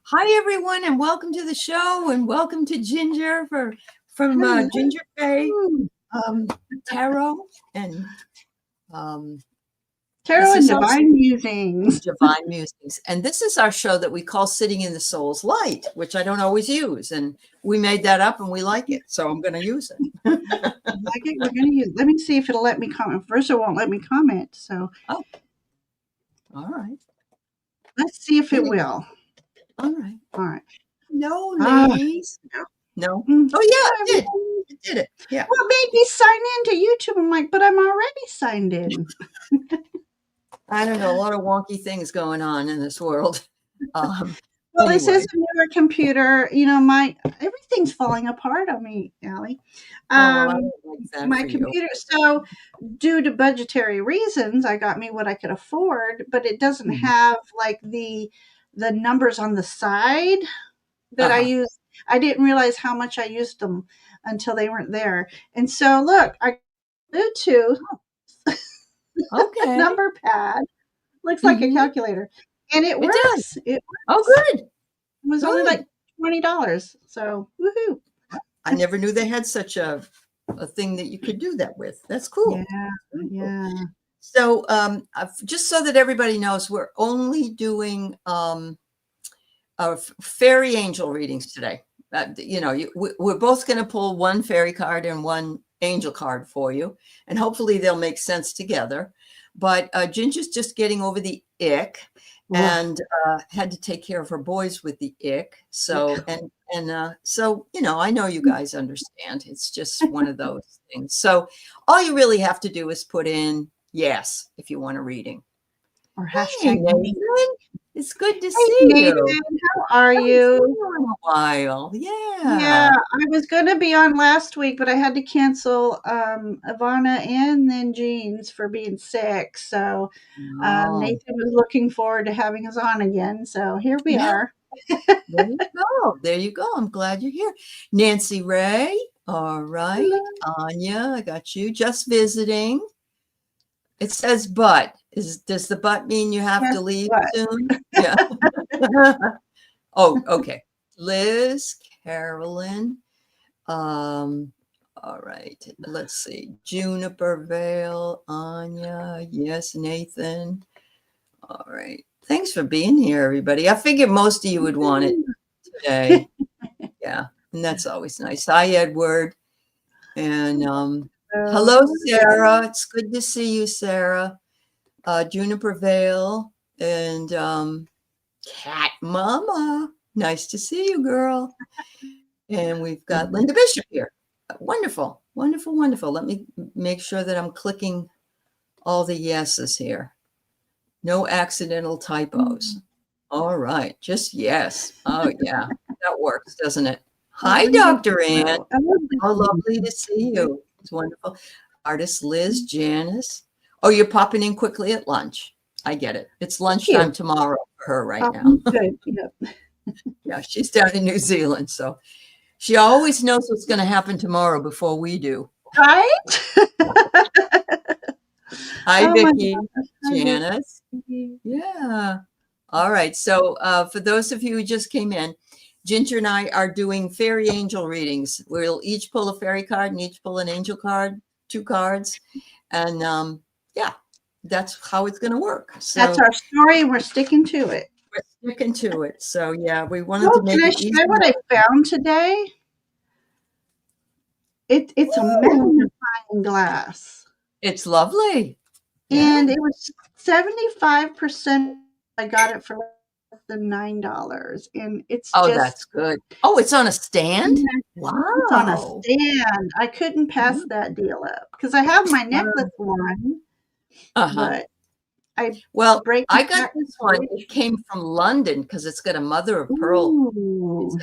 Hi, everyone, and welcome to the show, and welcome to Ginger from Hello. Ginger Bay Tarot and Tarot and Divine Musings. Divine Musings. And this is our show that we call Sitting in the Soul's Light, which I don't always use. And we made that up and we like it. So I'm going to use it. Like it, we're going to use it. Let me see if it'll let me comment. First, it won't let me comment. So, all right. Let's see if it will. All right. All right. No, ladies. No. Oh, yeah, it did. It did it. Yeah. Well, it made me sign in to YouTube. I'm like, but I'm already signed in. I don't know. A lot of wonky things going on in this world. Well, this is a newer computer. You know, everything's falling apart on me, Aley. My computer. So, due to budgetary reasons, I got me what I could afford, but it doesn't have like the numbers on the side that I use. I didn't realize how much I used them until they weren't there. And so, look, I Bluetooth number pad. Looks like a calculator. And it works. It works. Oh, good. It was only like $20. So, woohoo. I never knew they had such a thing that you could do that with. That's cool. Yeah. Yeah. So, just so that everybody knows, we're only doing fairy angel readings today. We're both going to pull one fairy card and one angel card for you, and hopefully they'll make sense together. But Ginger's just getting over the ick and had to take care of her boys with the ick. So, so, I know you guys understand. It's just one of those things. So all you really have to do is put in yes if you want a reading. Or hashtag Nathan. It's good to see Nathan, you. How are you? In a while. Yeah, I was going to be on last week, but I had to cancel Ivana and then Jean's for being sick. So Nathan was looking forward to having us on again. So here we are. There you go. There you go. I'm glad you're here. Nancy Ray. All right. Hello. Anya, I got you. Just visiting. It says but. Does the but mean you have to leave soon? Yeah. Oh, okay. Liz, Carolyn. All right. Let's see. Juniper Vale, Anya. Yes, Nathan. All right. Thanks for being here, everybody. I figured most of you would want it today. Yeah. And that's always nice. Hi, Edward. And hello, Sarah. It's good to see you, Sarah. Juniper Vale and Cat Mama. Nice to see you, girl. And we've got Linda Bishop here. Wonderful, wonderful, wonderful. Let me make sure that I'm clicking all the yeses here. No accidental typos. All right, just yes. Oh, yeah, that works, doesn't it? Hi, Dr. Ann. How lovely to see you. It's wonderful. Artist Liz, Janice. Oh, you're popping in quickly at lunch. I get it. It's lunchtime tomorrow for her right now. Good. Yep. Yeah, she's down in New Zealand, so she always knows what's going to happen tomorrow before we do. Right? Hi, Vicki. Janice. Yeah. All right. So for those of you who just came in, Ginger and I are doing fairy angel readings. We'll each pull a fairy card and each pull an angel card, 2 cards. And yeah, that's how it's going to work. So that's our story. We're sticking to it. We're sticking to it. So yeah, we wanted to make it easy. Can I share what I found today? It's a magnifying glass. It's lovely. And it was 75%. I got it for less than $9. And it's that's good. Oh, it's on a stand? Wow. It's on a stand. I couldn't pass that deal up because I have my necklace one. But I got this one. It came from London because it's got a mother of pearl.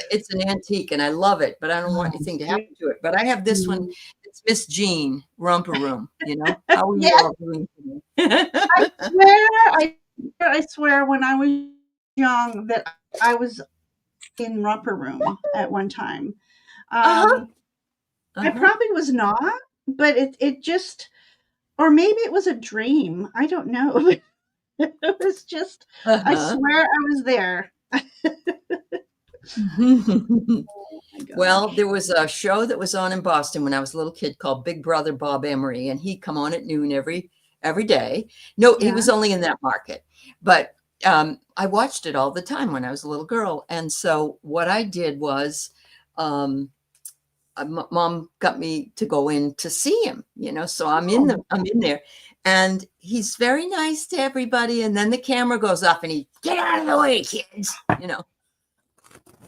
It's an antique and I love it, but I don't want anything to happen to it. But I have this one. It's Miss Jean Romper Room. How are you all doing today? I swear when I was young that I was in Romper Room at one time. I probably was not, but it just, or maybe it was a dream. I don't know. It was just, I swear I was there. Oh my Well, gosh. there was a show that was on in Boston when I was a little kid called Big Brother Bob Emery, and he'd come on at noon every day. No, he Yeah. was only in that market, but I watched it all the time when I was a little girl. And so what I did was, um, mom got me to go in to see him, so Oh, I'm in there, and he's very nice to everybody. And then the camera goes off and he, get out of the way, kids,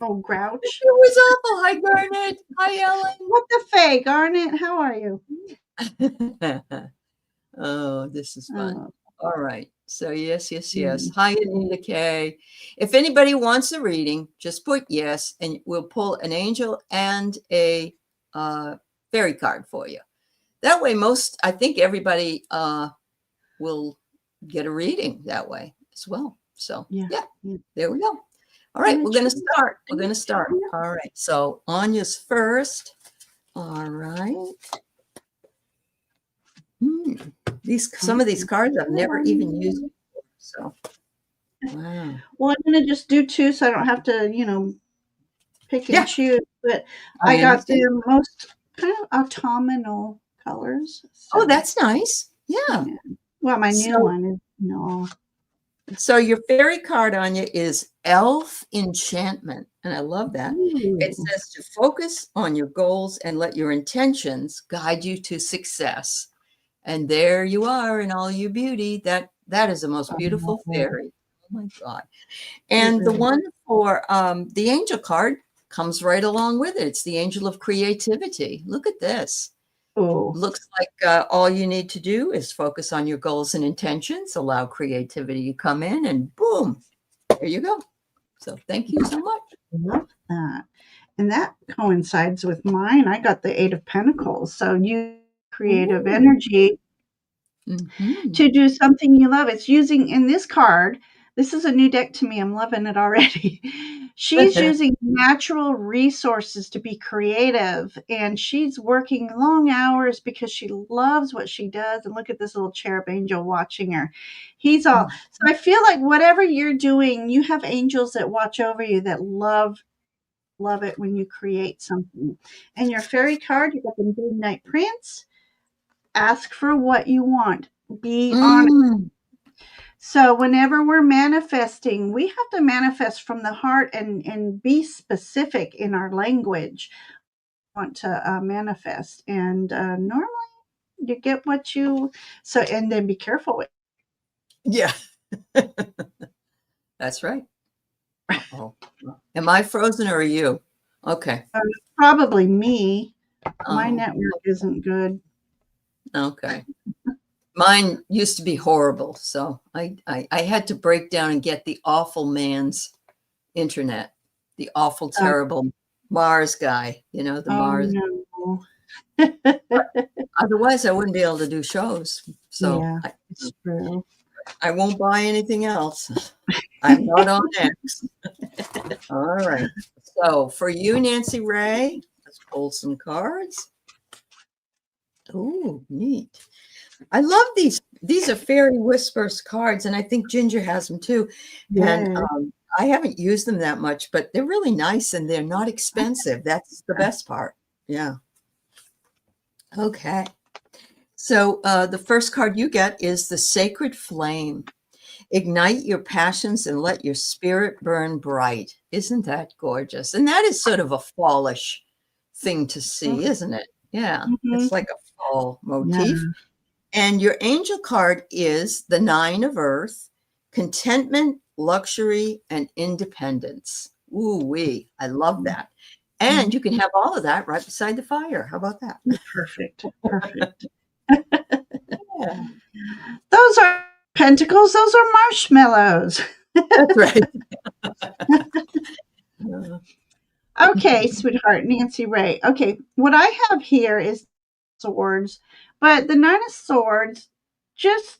oh, It grouch. was awful. Hi, Garnet. Hi, What the fake, Garnet? How are you? Ellen. Oh, this is fun. Oh, All right. So yes, yes, yes. mm, Hi, Anita K. If anybody wants a reading, just put yes, and we'll pull an angel and a fairy card for you. That way, I think everybody will get a reading that way as well. So yeah. yeah, Yeah. there we go. All And right, we're it's going to really start. We're going to nice. start. Yeah. All right. So Anya's first. All right. Some of these cards I've never even used before. So wow. Well, I'm gonna just do two, so I don't have to, pick and Yeah, choose. But I I got understand. the most kind of autumnal colors. Oh, So that's nice. Yeah. yeah. Well, my new So one is, your fairy card, Anya, is Elf Enchantment. And I love that. It ooh, says to focus on your goals and let your intentions guide you to success. And there you are in all your beauty. That is the most beautiful oh, fairy. Oh my God. it And the really. one for the angel card comes right along with it. It's the angel of creativity. Look at this. Oh, Looks like all you need to do is focus on your goals and intentions, allow creativity to come in, and boom, there you go. So thank you so much. love that. And that coincides with mine. I got the Eight of Pentacles. So you creative Ooh. energy Mhm. to do something you love. It's using in this card. This is a new deck to me. I'm loving it already. She's using natural resources to be creative, and she's working long hours because she loves what she does. And look at this little cherub angel watching her. He's all so I feel like whatever you're doing, you have angels that watch over you that love it when you create something. And your fairy card, you got the Midnight Prince. Ask for what you want. Be honest. Mm. So whenever we're manifesting, we have to manifest from the heart and be specific in our language. Want to manifest, and normally you get what you. So and then be careful with. Yeah, that's right. Uh-oh. Am I frozen or are you? Okay. Probably me. My Oh, network isn't good. okay. Mine used to be horrible, so I had to break down and get the awful man's internet, the awful, Uh, terrible Mars guy, the oh Mars. no. Otherwise, I wouldn't be able to do shows. So Yeah, it's true. I won't buy anything else. I'm not on X. All right. So for you, Nancy Ray, let's pull some cards. Oh, neat. I love these. These are Fairy Whispers cards, and I think Ginger has them too. And Yeah. I haven't used them that much, but they're really nice and they're not expensive. That's the best part. Yeah. Okay. So the first card you get is the Sacred Flame. Ignite your passions and let your spirit burn bright. Isn't that gorgeous? And that is sort of a fallish thing to see, isn't it? Yeah. Mm-hmm. It's like a fall Yeah. motif. And your angel card is the Nine of Earth, contentment, luxury, and independence. Ooh wee, I love that. And you can have all of that right beside the fire. How about that? Perfect. Perfect. Yeah, Those are pentacles. Those are marshmallows. that's right. Okay, sweetheart, Nancy Ray. Okay, what I have here is swords, but the Nine of Swords just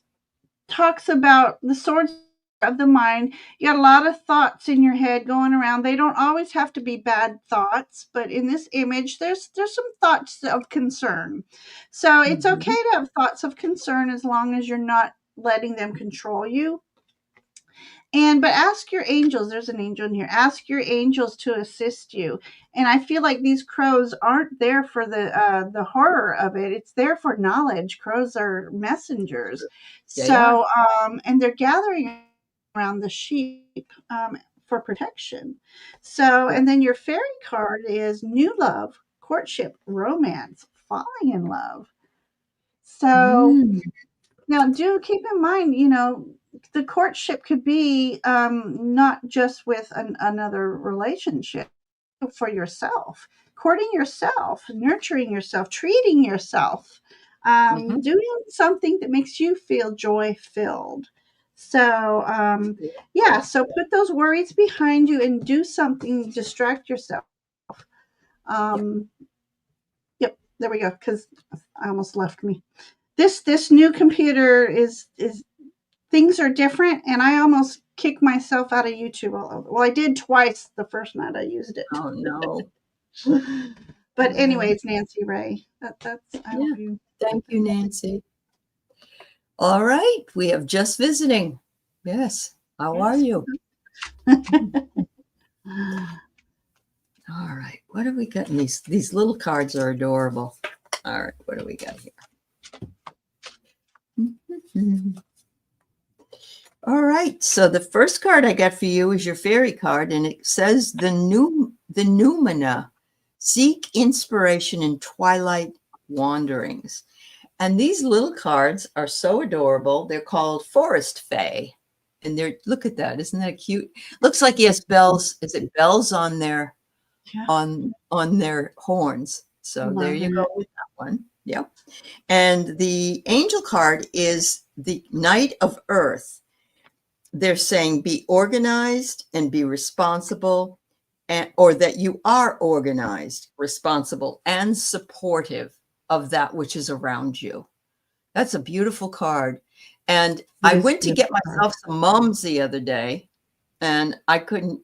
talks about the swords of the mind. You got a lot of thoughts in your head going around. They don't always have to be bad thoughts, but in this image, there's some thoughts of concern. So it's okay Mhm. to have thoughts of concern as long as you're not letting them control you. But ask your angels. There's an angel in here. Ask your angels to assist you. And I feel like these crows aren't there for the horror of it. It's there for knowledge. Crows are messengers. They are. So and they're gathering around the sheep for protection. So and then your fairy card is new love, courtship, romance, falling in love. So Mm. now, do keep in mind, the courtship could be not just with another relationship for yourself, courting yourself, nurturing yourself, treating yourself, Mm-hmm. doing something that makes you feel joy filled. So, yeah, so put those worries behind you and do something, distract yourself. Yep. Um, yep, there we go, because I almost left me. This new computer is things are different, and I almost kicked myself out of YouTube. Well, I did twice the first night I used it. Oh no. But Yeah. anyways, Nancy Ray, that's I hope Yeah. you. Thank you, Nancy. All right. We have just visiting. Yes. How are Yes. you? All right. What have we got? These little cards are adorable. All right. What do we got here? All right. So the first card I got for you is your fairy card, and it says the Numina, seek inspiration in twilight wanderings. And these little cards are so adorable. They're called Forest Fae. And they're, look at that. Isn't that cute? Looks like he has bells. Is it bells on their Yeah, on their horns? So there love you it. go with that one. Yep. And the angel card is the Knight of Earth. They're saying be organized and be responsible, or that you are organized, responsible, and supportive of that which is around you. That's a beautiful card. And I went to get myself some mums the other day, and I couldn't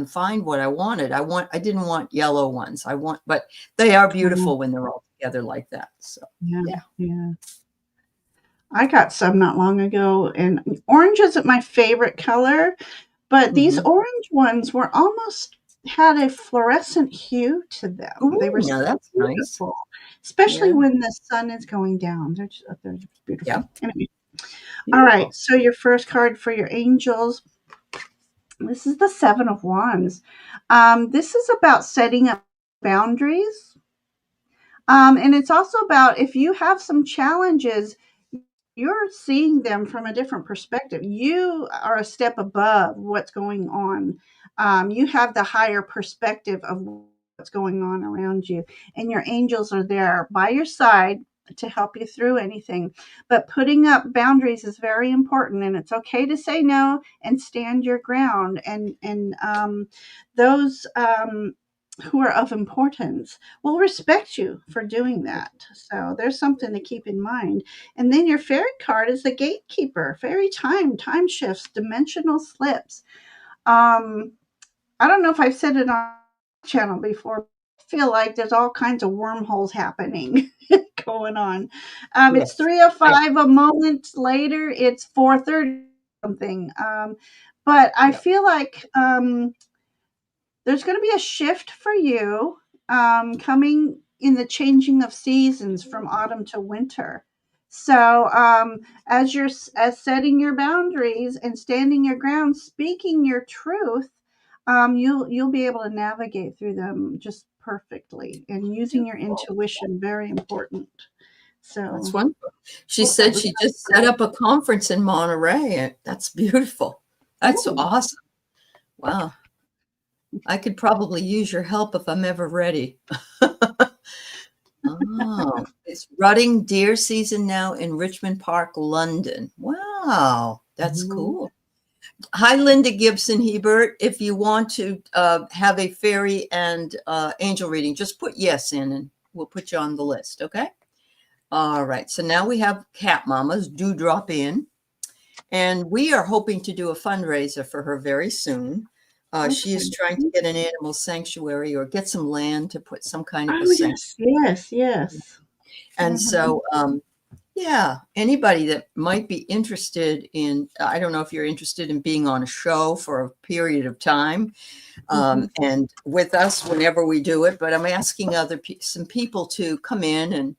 find what I wanted. I didn't want yellow ones. But they are beautiful when they're all together like that. So Yeah, yeah. yeah. I got some not long ago, and orange isn't my favorite color, but these Mm-hmm. orange ones were almost had a fluorescent hue to them. Ooh, They were so now that's nice. beautiful, especially Yeah. when the sun is going down. They're Yeah. beautiful. Anyway, all right. Beautiful. So your first card for your angels. This is the Seven of Wands. This is about setting up boundaries. And it's also about if you have some challenges, you're seeing them from a different perspective. You are a step above what's going on. You have the higher perspective of what's going on around you, and your angels are there by your side to help you through anything. But putting up boundaries is very important, and it's okay to say no and stand your ground. And those who are of importance will respect you for doing that. So there's something to keep in mind. And then your fairy card is the gatekeeper, fairy time shifts, dimensional slips. I don't know if I've said it on the channel before. I feel like there's all kinds of wormholes happening going on. It's Yes. 3:05 a moment later. It's 4:30 something. But I Yep. feel like there's going to be a shift for you coming in the changing of seasons from autumn to winter. So as you're as setting your boundaries and standing your ground, speaking your truth, you'll be able to navigate through them just perfectly. And using your intuition, very important. That's So wonderful. She said she just set up a conference in Monterey. That's beautiful. That's ooh, awesome. Wow. I could probably use your help if I'm ever ready. Oh, it's rutting deer season now in Richmond Park, London. Wow, that's mhm. cool. Hi, Linda Gibson Hebert. If you want to have a fairy and angel reading, just put yes in and we'll put you on the list, okay? All right, so now we have Cat Mamas. Do drop in. And we are hoping to do a fundraiser for her very soon. She is trying to get an animal sanctuary or get some land to put some kind of a Oh sanctuary. yes. And so, Yeah, anybody that might be interested in, I don't know if you're interested in being on a show for a period of time, and with us whenever we do it, but I'm asking some people to come in and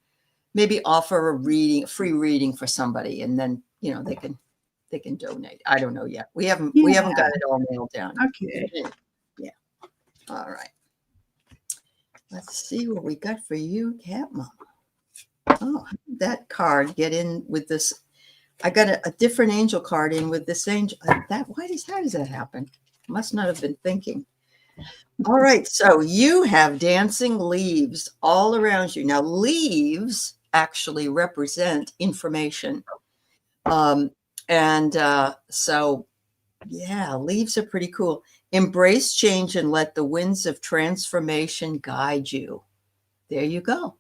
maybe offer a free reading for somebody, and then, they can donate. I don't know yet. We haven't Yeah. got it all nailed down. Okay. Yeah. All right. Let's see what we got for you, Cat Mama. Oh, how did that card get in with this? I got a different angel card in with this angel. How does that happen? Must not have been thinking. All right, so you have dancing leaves all around you. Now, leaves actually represent information. So, yeah, leaves are pretty cool. Embrace change and let the winds of transformation guide you. There you go.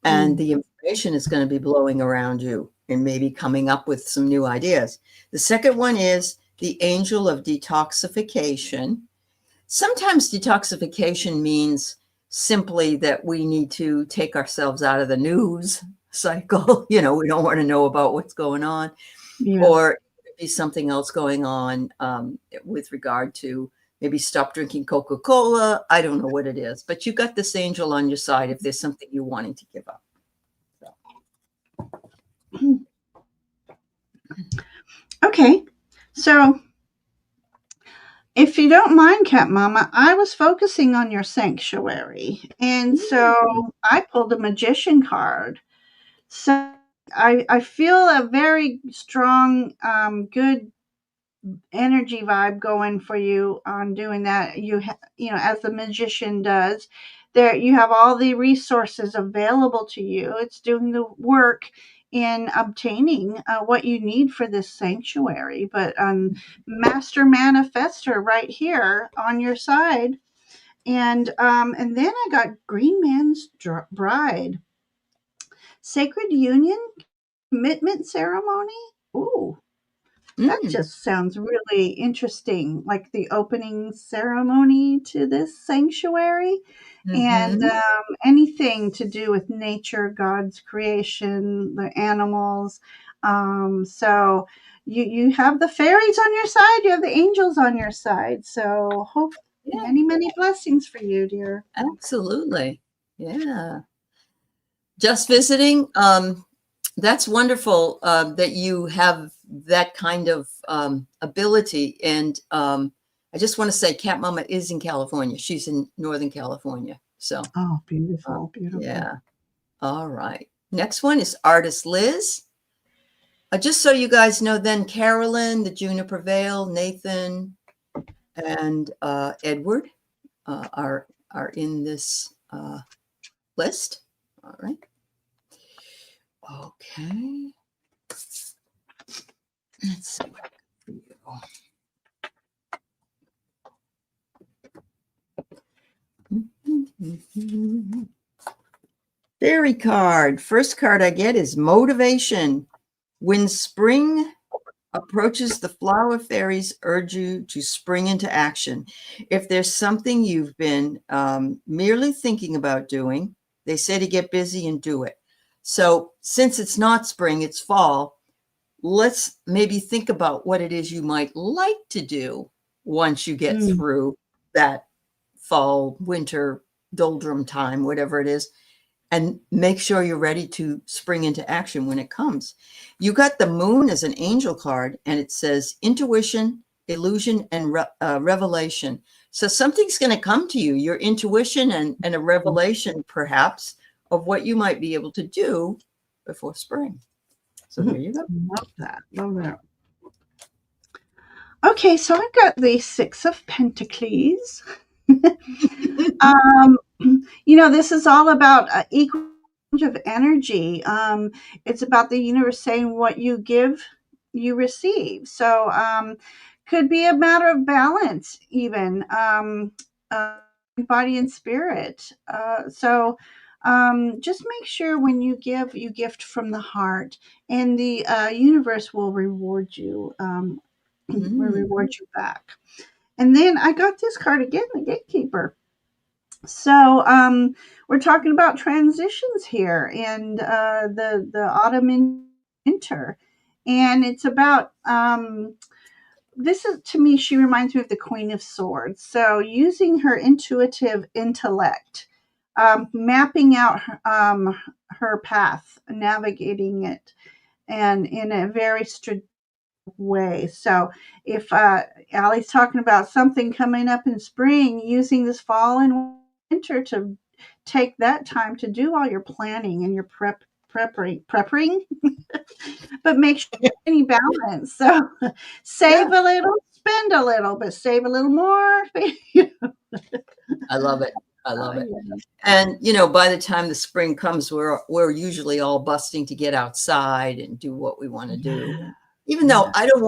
And the information is going to be blowing around you and maybe coming up with some new ideas. The second one is the angel of detoxification. Sometimes detoxification means simply that we need to take ourselves out of the news cycle. We don't want to know about what's going on, Yeah. or it could be something else going on with regard to maybe stop drinking Coca-Cola. I don't know what it is, but you got this angel on your side if there's something you're wanting to give up. Okay, so if you don't mind, Cat Mama, I was focusing on your sanctuary, and so I pulled a magician card. So I feel a very strong, good energy vibe going for you on doing that. As the magician does, there you have all the resources available to you. It's doing the work in obtaining what you need for this sanctuary. But Master Manifester right here on your side, and then I got Green Man's Bride, Sacred Union Commitment Ceremony. Ooh, that just sounds really interesting, like the opening ceremony to this sanctuary. And anything to do with nature, God's creation, the animals. So you have the fairies on your side, you have the angels on your side. So hope many, many blessings for you, dear. Absolutely. Yeah. Just visiting. That's wonderful that you have that kind of ability. And I just want to say Cat Mama is in California. She's in Northern California. So, oh, beautiful, beautiful. Yeah. All right. Next one is Artist Liz. Just so you guys know, then Carolyn, the Juniper Vale, Nathan, and Edward are in this list. All right. Okay. Let's see what for you. Fairy card. First card I get is motivation. When spring approaches, the flower fairies urge you to spring into action. If there's something you've been merely thinking about doing, they say to get busy and do it. So since it's not spring, it's fall, let's maybe think about what it is you might like to do once you get through that fall, winter, doldrum time, whatever it is, and make sure you're ready to spring into action when it comes. You got the moon as an angel card, and it says intuition, illusion, and revelation. So something's going to come to you, your intuition and a revelation, perhaps, of what you might be able to do before spring. So there you go. Love that. Love that. Okay, so I've got the Six of Pentacles. This is all about equal of energy. It's about the universe saying what you give, you receive. So could be a matter of balance, even body and spirit. Just make sure when you give, you gift from the heart, and the universe will reward you. Will reward you back. And then I got this card again, the Gatekeeper. So we're talking about transitions here, and the autumn winter. And it's about this is, to me, she reminds me of the Queen of Swords. So using her intuitive intellect, mapping out her path, navigating it, and in a very strategic way. So if Ally's talking about something coming up in spring, using this fall and winter to take that time to do all your planning and your prepping, but make sure any balance. So save a little, spend a little, but save a little more. I love it. I love it. And by the time the spring comes, we're usually all busting to get outside and do what we want to do. Even though I don't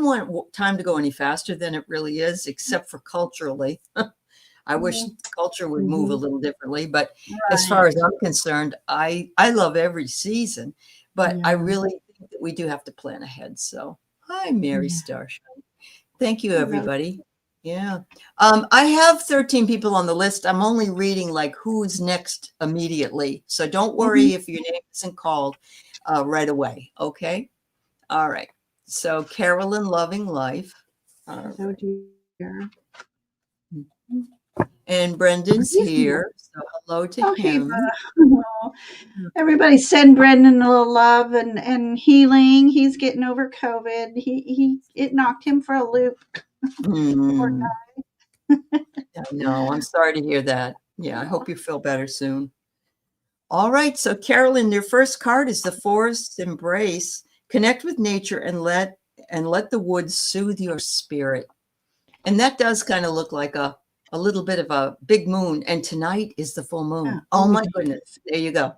want time to go any faster than it really is, except for culturally. I wish culture would move a little differently, but as far as I'm concerned, I love every season, but I really think that we do have to plan ahead. So, hi, Mary Starshine. Thank you, everybody. Yeah. I have 13 people on the list. I'm only reading like who's next immediately. So don't worry if your name isn't called right away. Okay. All right. So Carolyn, loving life. Oh dear. And Brendan's here. So hello to him. Everybody send Brendan a little love and healing. He's getting over COVID. It knocked him for a loop. Poor guy. No, I'm sorry to hear that. Yeah, I hope you feel better soon. All right. So Carolyn, your first card is the Forest's Embrace. Connect with nature and let the woods soothe your spirit. And that does kind of look like a little bit of a big moon. And tonight is the full moon. Oh my goodness. There you go.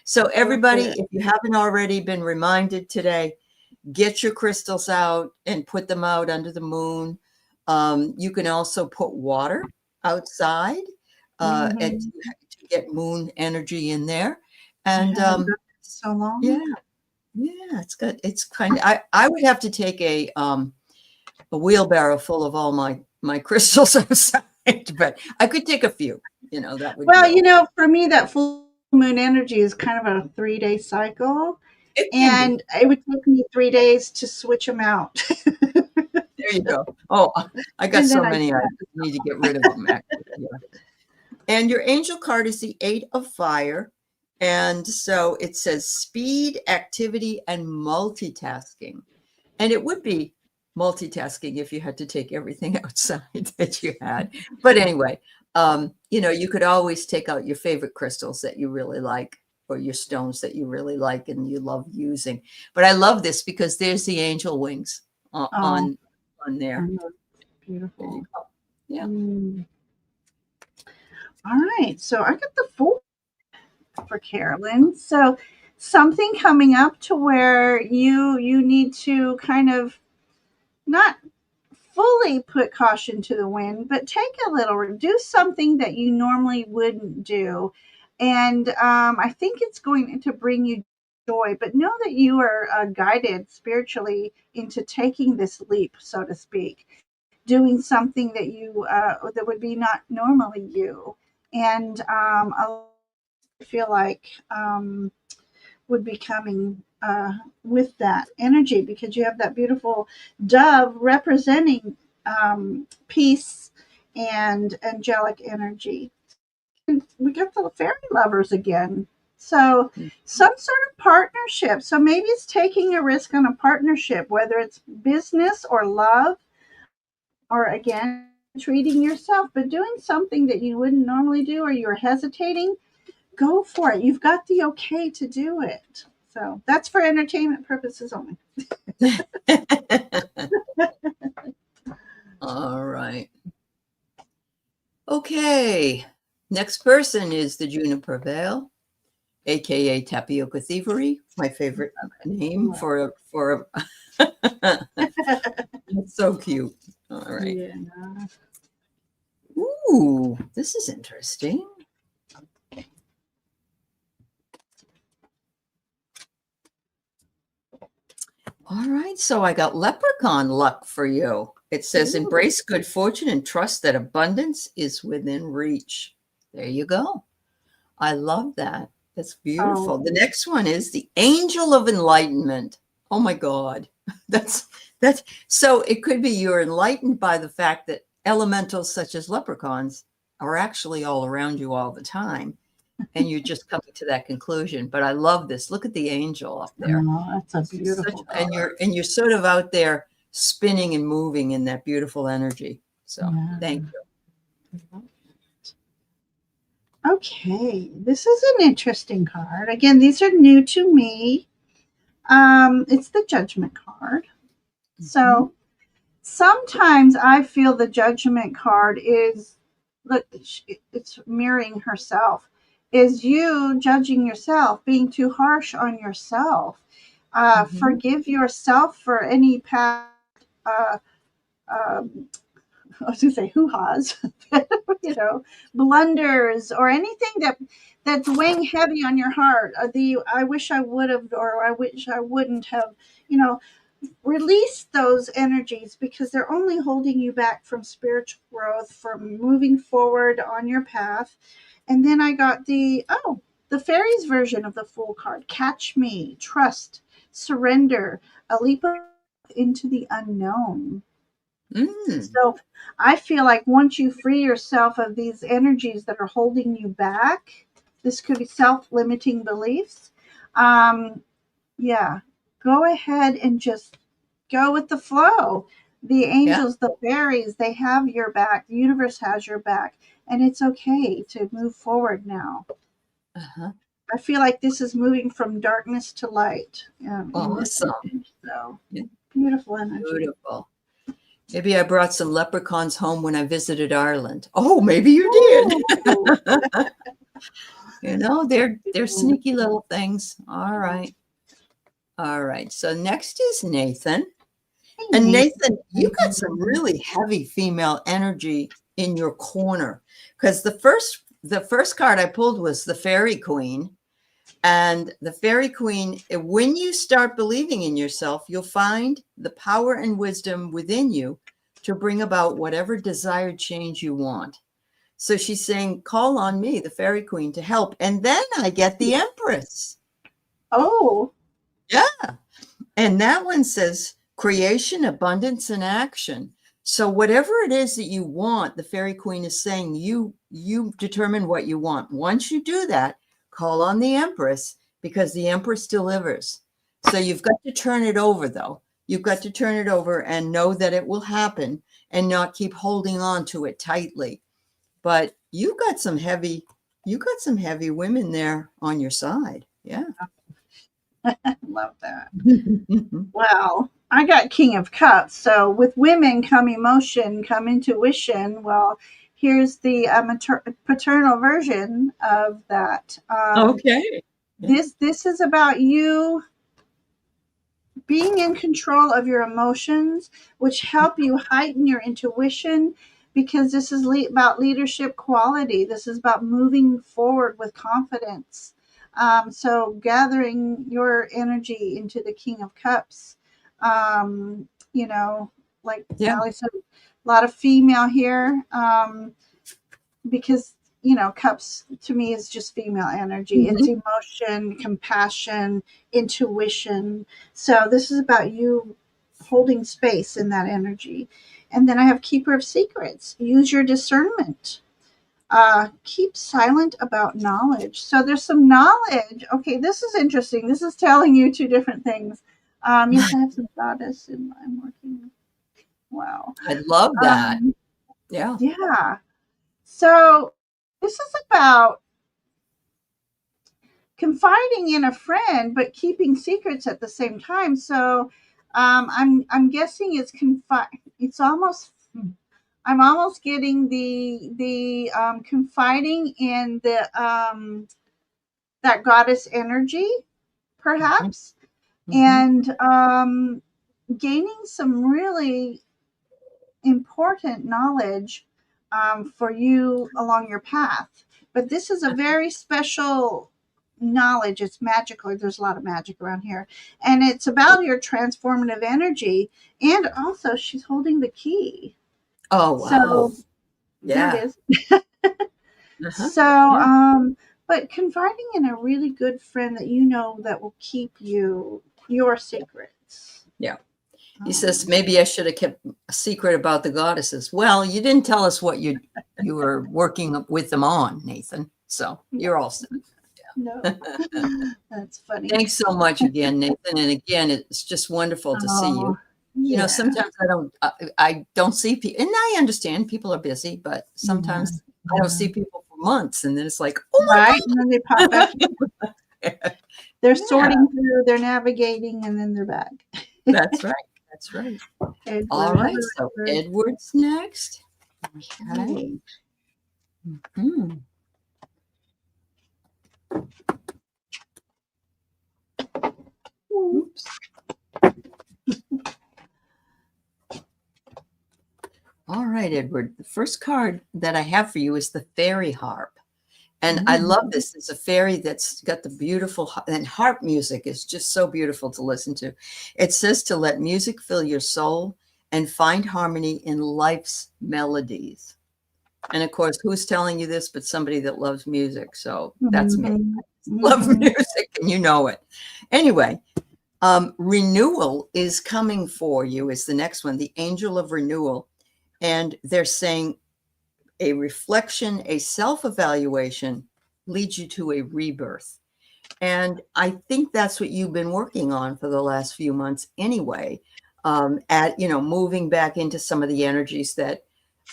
So everybody, if you haven't already been reminded today, get your crystals out and put them out under the moon. You can also put water outside and to get moon energy in there. And so long. Yeah, it's good. It's kind of, I would have to take a wheelbarrow full of all my crystals outside, but I could take a few, that would. Well, for me, that full moon energy is kind of a 3-day cycle. And it would take me 3 days to switch them out. There you go. Oh, I got so many. I need to get rid of them. Actually. Yeah. And your angel card is the 8 of Fire. And so it says speed, activity, and multitasking. And it would be multitasking if you had to take everything outside that you had. But anyway, you could always take out your favorite crystals that you really like, or your stones that you really like and you love using. But I love this because there's the angel wings on there. Beautiful. There you go. Yeah. All right. So I got the 4 for Carolyn. So something coming up to where you need to kind of not fully put caution to the wind, but take a little, do something that you normally wouldn't do. And I think it's going to bring you joy, but know that you are guided spiritually into taking this leap, so to speak, doing something that you that would be not normally you. And I feel like would be coming with that energy, because you have that beautiful dove representing peace and angelic energy. And we got the fairy lovers again. So some sort of partnership. So maybe it's taking a risk on a partnership, whether it's business or love, or again, treating yourself, but doing something that you wouldn't normally do, or you're hesitating. Go for it. You've got the okay to do it. So that's for entertainment purposes only. All right. Okay. Next person is the Juniper Veil, aka Tapioca Thievery, my favorite name for it's so cute. All right. Yeah. Ooh, this is interesting. All right, so I got leprechaun luck for you. It says, embrace good fortune and trust that abundance is within reach. There you go. I love that. That's beautiful. The next one is the angel of enlightenment. Oh my God. That's so it could be you're enlightened by the fact that elementals such as leprechauns are actually all around you all the time. And you're just coming to that conclusion. But I love this. Look at the angel up there. Oh, that's a beautiful and you're sort of out there spinning and moving in that beautiful energy. So thank you. Okay, this is an interesting card. Again, these are new to me. It's the Judgment card. So sometimes I feel the Judgment card is, look, it's mirroring herself. Is you judging yourself, being too harsh on yourself. Forgive yourself for any past, I was going to say hoo-has, blunders or anything that's weighing heavy on your heart. I wish I would have, or I wish I wouldn't have, release those energies, because they're only holding you back from spiritual growth, from moving forward on your path. And then I got the fairies version of the Fool card. Catch me, trust, surrender, a leap into the unknown. So I feel like once you free yourself of these energies that are holding you back, this could be self-limiting beliefs. Go ahead and just go with the flow. The angels, the fairies, they have your back. The universe has your back. And it's okay to move forward now. I feel like this is moving from darkness to light. Awesome. So beautiful energy. Beautiful. Maybe I brought some leprechauns home when I visited Ireland. Oh, maybe you did. They're sneaky little things. All right. So next is Nathan. And Nathan, you got some really heavy female energy in your corner, because the first card I pulled was the Fairy Queen. And the Fairy Queen, when you start believing in yourself, you'll find the power and wisdom within you to bring about whatever desired change you want. So she's saying, call on me, the Fairy Queen, to help. And then I get the Empress. Oh. Yeah. And that one says creation, abundance, and action. So whatever it is that you want, the Fairy Queen is saying, you determine what you want. Once you do that, call on the Empress, because the Empress delivers. So you've got to turn it over, though. You've got to turn it over and know that it will happen and not keep holding on to it tightly. But you've got some heavy women there on your side. Yeah. Love that. Well, I got King of Cups. So with women come emotion, come intuition. Well, here's the paternal version of that. Okay. This is about you being in control of your emotions, which help you heighten your intuition, because this is about leadership quality. This is about moving forward with confidence. So gathering your energy into the King of Cups, like Aley said, a lot of female here, because cups to me is just female energy. It's emotion, compassion, intuition. So this is about you holding space in that energy. And then I have Keeper of Secrets. Use your discernment. Keep silent about knowledge. So there's some knowledge. Okay, this is interesting. This is telling you two different things. Yes, I have some goddess and I'm working. Wow. I love that. Yeah. So this is about confiding in a friend, but keeping secrets at the same time. So I'm guessing it's almost. I'm almost getting the confiding in the that goddess energy, perhaps, and gaining some really important knowledge for you along your path. But this is a very special knowledge. It's magical. There's a lot of magic around here. And it's about your transformative energy. And also, she's holding the key. Oh, wow. So, there it is. So, but confiding in a really good friend that you know that will keep your secrets. Yeah. He says, maybe I should have kept a secret about the goddesses. Well, you didn't tell us what you were working with them on, Nathan. So you're all set. No, that's funny. Thanks so much again, Nathan. And again, it's just wonderful to see you. You know, sometimes I don't see people, and I understand people are busy, but sometimes I don't see people for months, and then it's like, oh my God. And then they pop back in. They're sorting through, they're navigating, and then they're back. That's right. That's right. Edward, all right. So Edward's next. Okay. Mm-hmm. Oops. All right, Edward. The first card that I have for you is the fairy harp. And I love this. It's a fairy that's got the beautiful, and harp music is just so beautiful to listen to. It says to let music fill your soul and find harmony in life's melodies. And of course, who's telling you this but somebody that loves music? So that's me. I love music, and you know it. Anyway, renewal is coming for you is the next one, the angel of renewal. And they're saying a reflection, a self-evaluation leads you to a rebirth. And I think that's what you've been working on for the last few months anyway, moving back into some of the energies that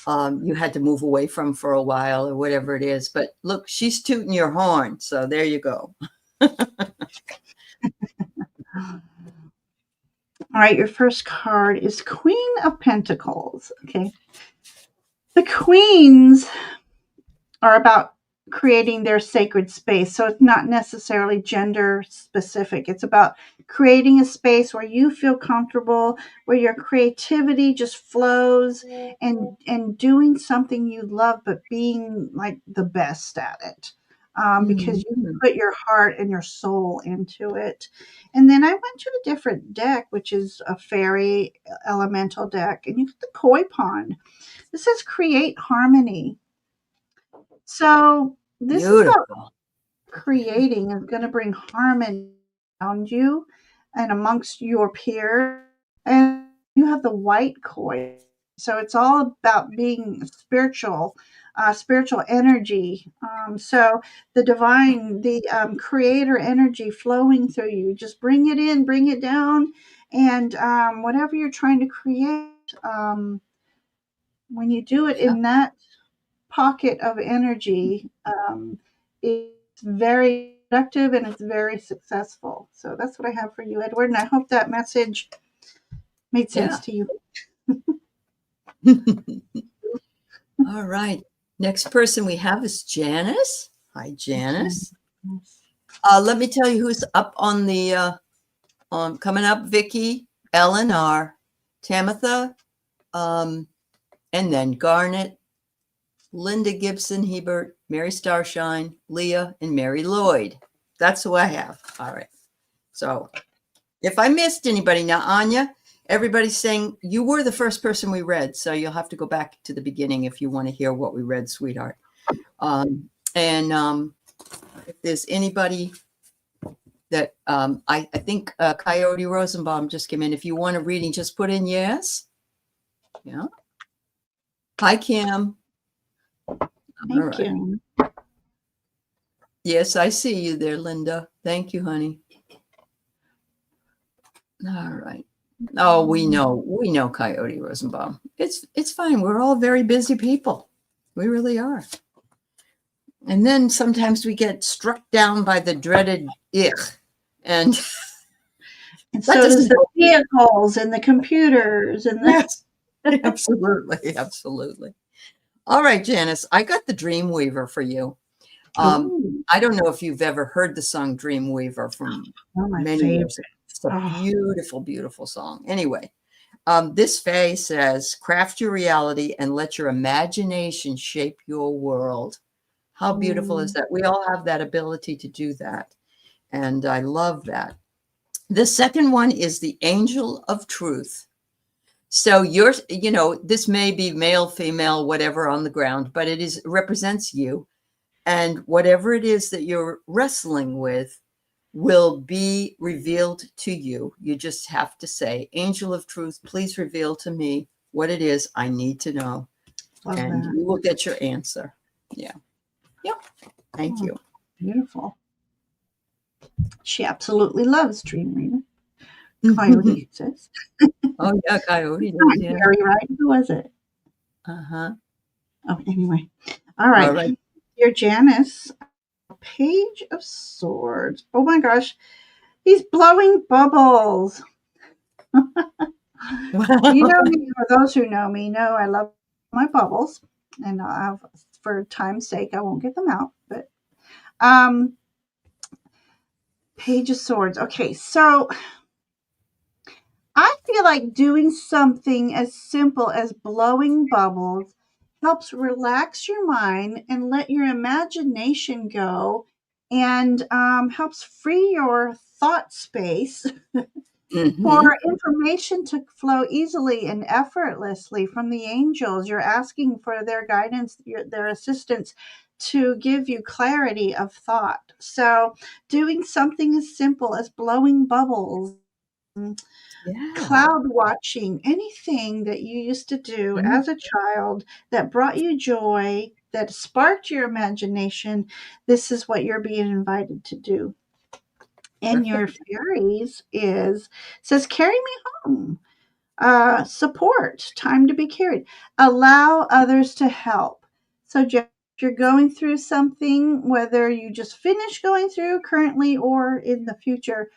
you had to move away from for a while or whatever it is. But look, she's tooting your horn. So there you go. All right, your first card is Queen of Pentacles. Okay. The queens are about creating their sacred space. So it's not necessarily gender specific. It's about creating a space where you feel comfortable, where your creativity just flows, and doing something you love, but being like the best at it. Because you put your heart and your soul into it. And then I went to a different deck, which is a fairy elemental deck, and you get the koi pond. This says create harmony. So this is about creating, is going to bring harmony around you and amongst your peers. And you have the white koi. So it's all about being spiritual energy. So the divine, the creator energy flowing through you, just bring it in, bring it down. And whatever you're trying to create, when you do it in that pocket of energy, it's very productive and it's very successful. So that's what I have for you, Edward. And I hope that message made sense to you. All right. Next person we have is Janice. Hi, Janice. Let me tell you who's up on the coming up: Vicky, Eleanor, Tamitha, and then Garnet, Linda Gibson Hebert, Mary Starshine, Leah, and Mary Lloyd. That's who I have. All right. So if I missed anybody, now, Anya, everybody's saying you were the first person we read. So you'll have to go back to the beginning if you want to hear what we read, sweetheart. If there's anybody that I think Coyote Rosenbaum just came in. If you want a reading, just put in yes. Yeah. Hi, Kim. Thank you. Yes, I see you there, Linda. Thank you, honey. All right. Oh, we know Coyote Rosenbaum. It's fine. We're all very busy people. We really are. And then sometimes we get struck down by the dreaded ich. And so does the vehicles and the computers and the yes, absolutely, absolutely. All right, Janice, I got the Dreamweaver for you. I don't know if you've ever heard the song Dreamweaver from many years ago. It's a beautiful, beautiful song. Anyway, this fae says, craft your reality and let your imagination shape your world. How beautiful is that? We all have that ability to do that. And I love that. The second one is the angel of truth. So this may be male, female, whatever on the ground, but represents you. And whatever it is that you're wrestling with will be revealed to you. You just have to say, Angel of Truth, please reveal to me what it is I need to know. Love and that. you will get your answer. Yeah. Yep. Thank you. Beautiful. She absolutely loves dream reading. Coyote says. Oh, yeah, Coyote Not does, yeah. Gary, right? Who was it? Uh-huh. Oh, anyway. All right. All right. Dear Janice, Page of Swords. Oh my gosh. He's blowing bubbles. You know me, or those who know me know I love my bubbles. And for time's sake, I won't get them out. But um, Page of Swords. Okay, so I feel like doing something as simple as blowing bubbles helps relax your mind and let your imagination go, and helps free your thought space for information to flow easily and effortlessly from the angels. You're asking for their guidance, their assistance to give you clarity of thought. So, doing something as simple as blowing bubbles, Yeah. cloud watching, anything that you used to do as a child that brought you joy, that sparked your imagination, this is what you're being invited to do. And your Perfect. fairies says, carry me home. Support, time to be carried. Allow others to help. So if you're going through something, whether you just finished going through currently or in the future,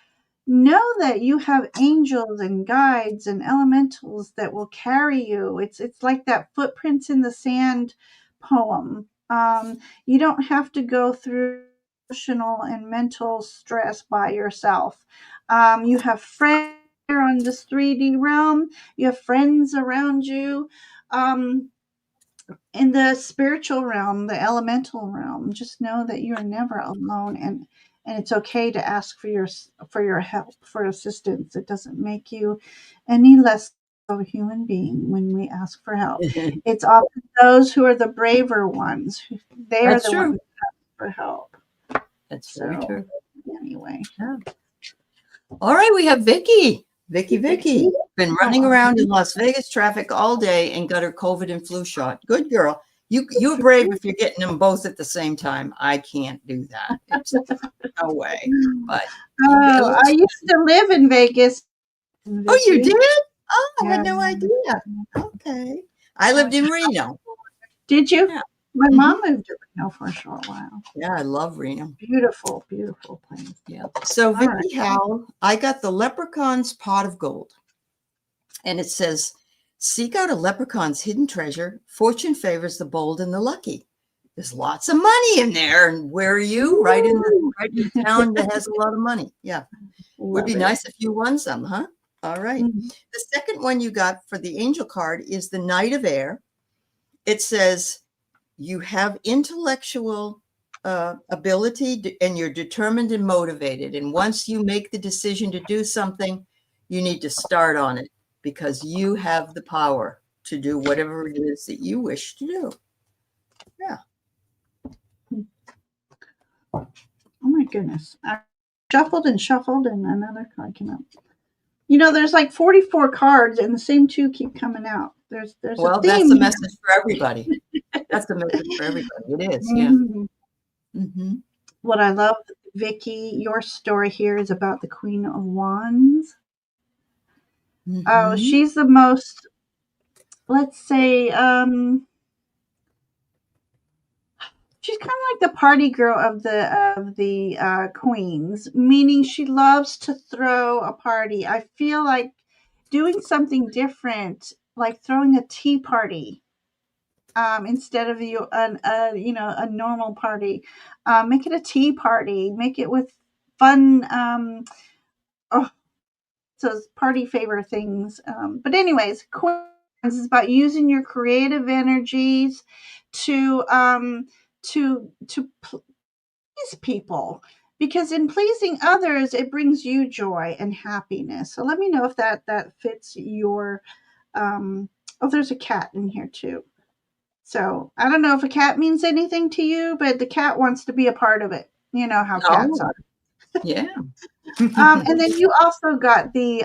know that you have angels and guides and elementals that will carry you. It's like that footprints in the sand poem. You don't have to go through emotional and mental stress by yourself. You have friends on this 3D realm. You have friends around you. In the spiritual realm, the elemental realm, just know that you are never alone, and it's okay to ask for your help, for assistance. It doesn't make you any less of a human being when we ask for help. It's often those who are the braver ones. They are That's the ones true. who ask for help. That's very So true. anyway, Yeah. All right, we have Vicky. Vicky. Been running around in Las Vegas traffic all day and got her COVID and flu shot. Good girl. You're brave if you're getting them both at the same time. I can't do that. It's no way. But oh, I used to live in Vegas. oh, you Vicky. did? Oh, I Yeah. had no idea. Okay. I lived in Reno. Did you? Yeah. My Mhm. mom moved to Reno for a short while. Yeah, I love Reno. Beautiful, beautiful place. Yeah. So All right. Vicky Howell, I got the Leprechaun's Pot of Gold. And it says, seek out a leprechaun's hidden treasure. Fortune favors the bold and the lucky. There's lots of money in there. And where are you? Right in the town that has a lot of money. Yeah. Would be Love it. nice if you won some, huh? All right. Mhm. The second one you got for the angel card is the Knight of Air. It says, you have intellectual ability and you're determined and motivated. And once you make the decision to do something, you need to start on it because you have the power to do whatever it is that you wish to do. Yeah. Oh my goodness. I shuffled and shuffled and another card came out. You know, there's like 44 cards and the same two keep coming out. There's Well, a that's theme the here. message for everybody. That's the message for everybody. It is. Yeah. Mhm. Mm-hmm. What I love, Vicky, your story here is about the Queen of Wands. Oh, Mm-hmm. she's the most, let's say, she's kind of like the party girl of the queens, meaning she loves to throw a party. I feel like doing something different, like throwing a tea party, instead of a normal party. Make it a tea party. Make it with fun. Oh, so party favor things. But anyways, queens is about using your creative energies to please people, because in pleasing others it brings you joy and happiness. So let me know if that fits your oh, there's a cat in here too. So I don't know if a cat means anything to you, but the cat wants to be a part of it. You know how cats are. Yeah. And then you also got the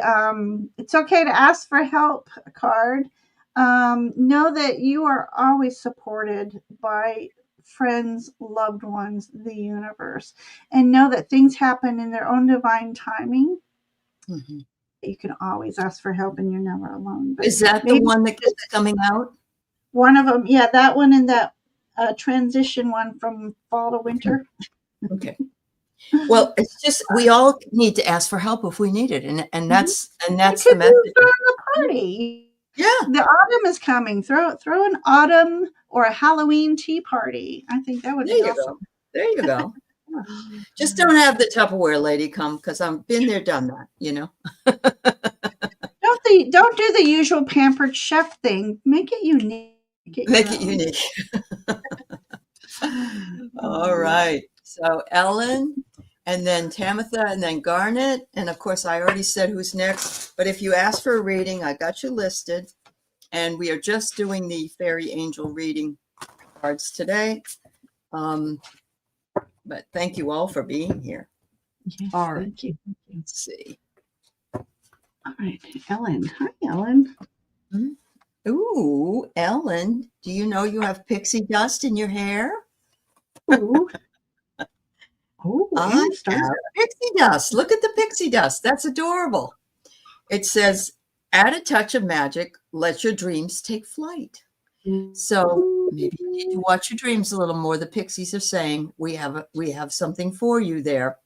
it's okay to ask for help card. Know that you are always supported by friends, loved ones, the universe, and know that things happen in their own divine timing. Mm-hmm. You can always ask for help and you're never alone. But is that the one that keeps coming out? One of them, yeah, that one and that transition one from fall to winter. Okay. Well, it's just we all need to ask for help if we need it, and that's the message. The party. Yeah, the autumn is coming. Throw an autumn or a Halloween tea party. I think that would be awesome. There you go. Just don't have the Tupperware lady come because I've been there, done that. You know. Don't do the usual pampered chef thing. Make it unique. Make it unique. All right. So Ellen, and then Tamitha, and then Garnet. And of course, I already said who's next. But if you ask for a reading, I got you listed. And we are just doing the fairy angel reading cards today. But thank you all for being here. Yes, all right. Thank you. Let's see. All right. Ellen. Hi, Ellen. Ooh, Ellen, do you know you have pixie dust in your hair? Ooh. Oh, I have pixie dust. Look at the pixie dust. That's adorable. It says, add a touch of magic. Let your dreams take flight. So maybe you need to watch your dreams a little more. The pixies are saying we have something for you there.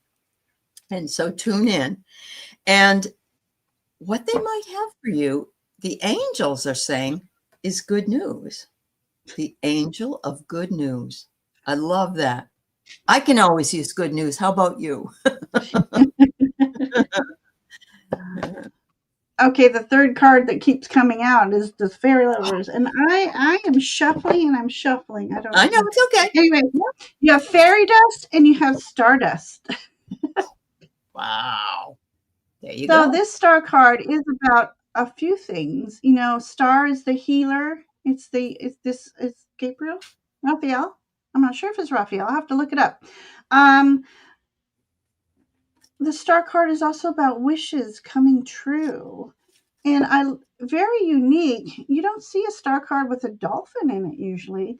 And so tune in. And what they might have for you, the angels are saying, is good news. The angel of good news. I love that. I can always use good news. How about you? Okay, the third card that keeps coming out is the fairy lovers, and I am shuffling and I'm shuffling. I know it's okay. Anyway, you have fairy dust and you have stardust. Wow. There you go. So this star card is about a few things. You know, star is the healer. It's Gabriel? Raphael? I'm not sure if it's Raphael. I'll have to look it up. The star card is also about wishes coming true. And very unique. You don't see a star card with a dolphin in it usually,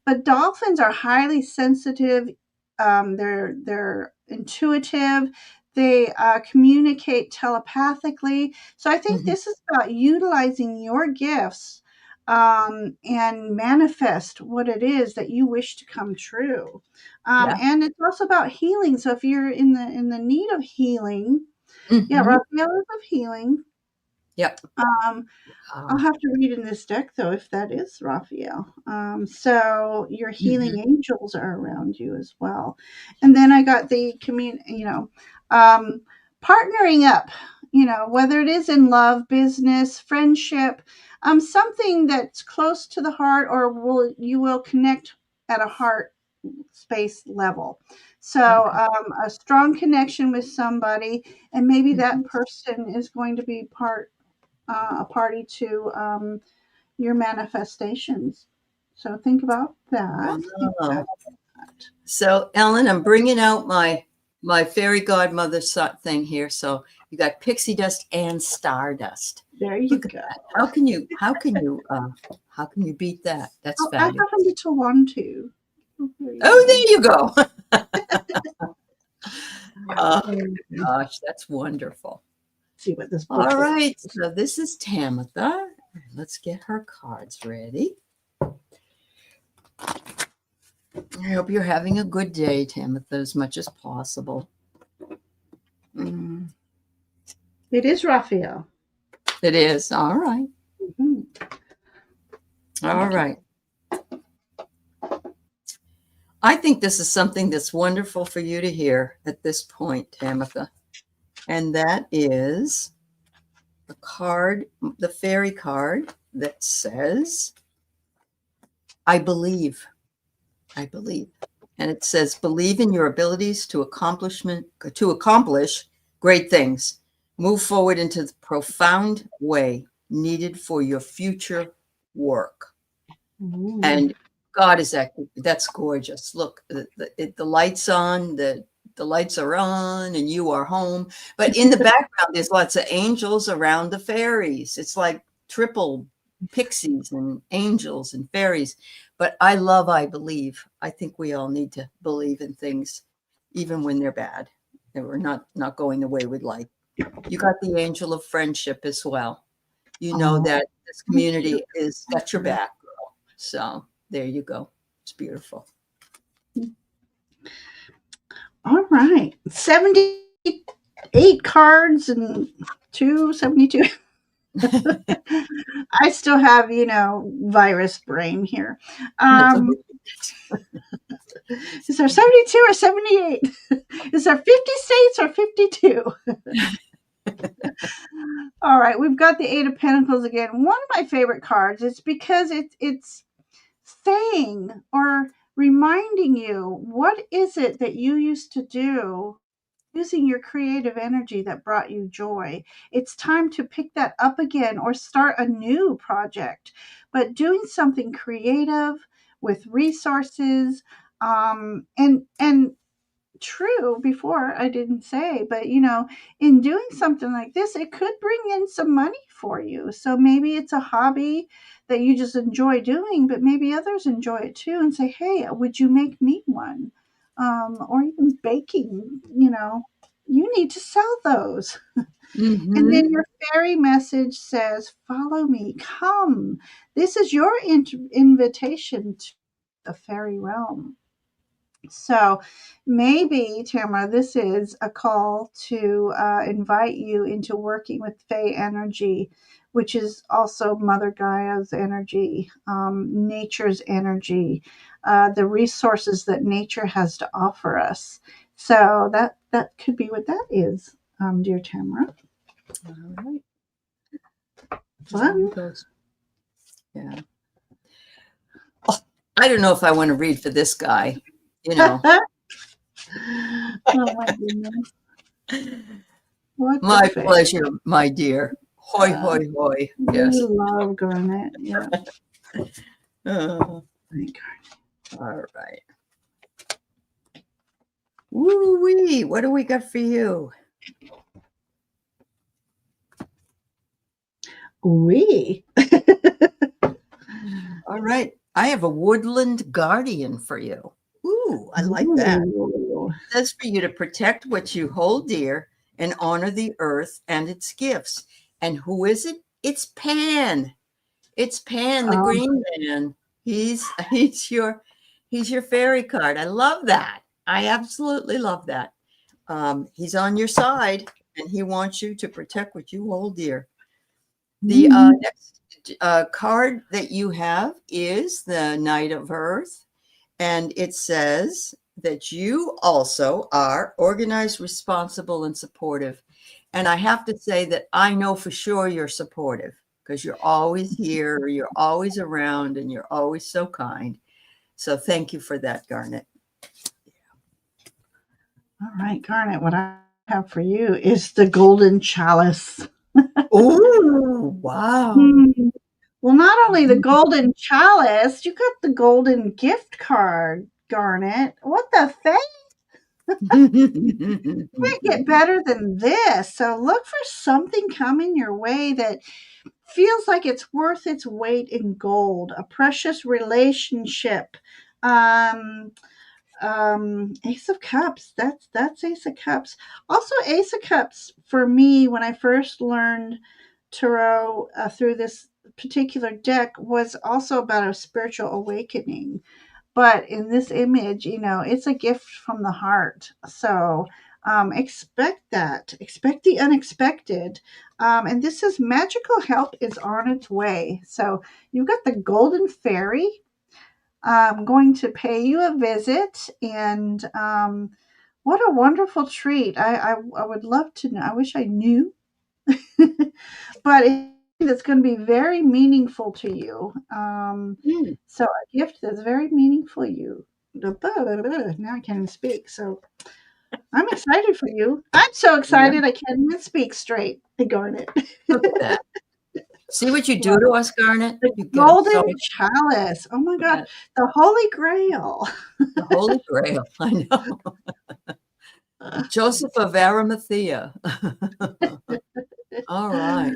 but dolphins are highly sensitive. They're intuitive. They communicate telepathically. So I think this is about utilizing your gifts and manifest what it is that you wish to come true. And it's also about healing. So if you're in the need of healing, Raphael is of healing. Yep. I'll have to read in this deck though if that is Raphael. So your healing angels are around you as well. And then I got the partnering up, whether it is in love, business, friendship, something that's close to the heart, or you will connect at a heart space level. So a strong connection with somebody, and maybe that person is going to be a party to your manifestations. So think about that. Wow. So Ellen, I'm bringing out my fairy godmother thing here. So you got pixie dust and stardust. There you go. How can you beat that? That's fabulous. I have a little one too. Oh, there you go. Oh gosh, that's wonderful. See what this book is. All right, so this is Tamitha. Let's get her cards ready. I hope you're having a good day, Tamitha, as much as possible. It is Raphael. It is. All right. All right. I think this is something that's wonderful for you to hear at this point, Tamitha. And that is the fairy card that says, I believe. I believe. And it says, believe in your abilities to accomplish great things. Move forward into the profound way needed for your future work. Ooh. And God, that's gorgeous. Look, the lights on, the lights are on, and you are home. But in the background, there's lots of angels around the fairies. It's like triple pixies and angels and fairies. But I believe. I think we all need to believe in things, even when they're bad, and we're not going the way we'd like. You got the angel of friendship as well. You know Oh, that this community is got your back, girl. So there you go. It's beautiful. all right. 78 cards and 272. I still have, virus brain here. Is there 72 or 78? Is there 50 states or 52? All right, we've got the Eight of Pentacles again. One of my favorite cards. It's because it's saying or reminding you, what is it that you used to do using your creative energy that brought you joy? It's time to pick that up again or start a new project, but doing something creative with resources, and true, before I didn't say, but in doing something like this, it could bring in some money for you. So maybe it's a hobby that you just enjoy doing, but maybe others enjoy it too and say, hey, would you make me one? Or even baking, you need to sell those. And then Mm-hmm. your fairy message says, follow me, come. This is your invitation to the fairy realm. So maybe, Tamara, this is a call to invite you into working with Fey energy, which is also Mother Gaia's energy, nature's energy, the resources that nature has to offer us. So that could be what that is, dear Tamara. All right. Fun. Yeah. Oh, I don't know if I want to read for this guy. Oh my goodness. What My the pleasure, my dear. Hoi, uh, hoi, hoi. we Yes. love Garnet. Yeah. All right. Woo-wee. What do we got for you? We. All right. I have a woodland guardian for you. Ooh, I like that. Ooh. It says for you to protect what you hold dear and honor the earth and its gifts. And who is it? It's Pan. It's Pan, the Um, green man. He's your fairy card. I love that. I absolutely love that. He's on your side, and he wants you to protect what you hold dear. The next card that you have is the Knight of Earth, and it says that you also are organized, responsible, and supportive. And I have to say that I know for sure you're supportive because you're always here, you're always around, and you're always so kind. So thank you for that, Garnet. all right, Garnet, what I have for you is the golden chalice. Oh, wow. Hmm. Well, not only the golden chalice, you got the golden gift card, Garnet. What the can't get better than this. So look for something coming your way that feels like it's worth its weight in gold, a precious relationship. Um, Ace of Cups. That's Ace of Cups. Also, Ace of Cups for me when I first learned tarot through this particular deck was also about a spiritual awakening. But in this image, it's a gift from the heart. So expect that. Expect the unexpected. And this is magical help is on its way. So you've got the golden fairy going to pay you a visit. And what a wonderful treat. I would love to know. I wish I knew. But it's going to be very meaningful to you. So a gift that's very meaningful to you. Now I can't even speak. So I'm excited for you. I'm so Yeah, excited I can't even speak straight. Darn it. look at that. See what you do to us, Garnet? The You get us so golden chalice. Oh my God. mad. The Holy Grail. The Holy Grail. I know. Joseph of Arimathea. All right.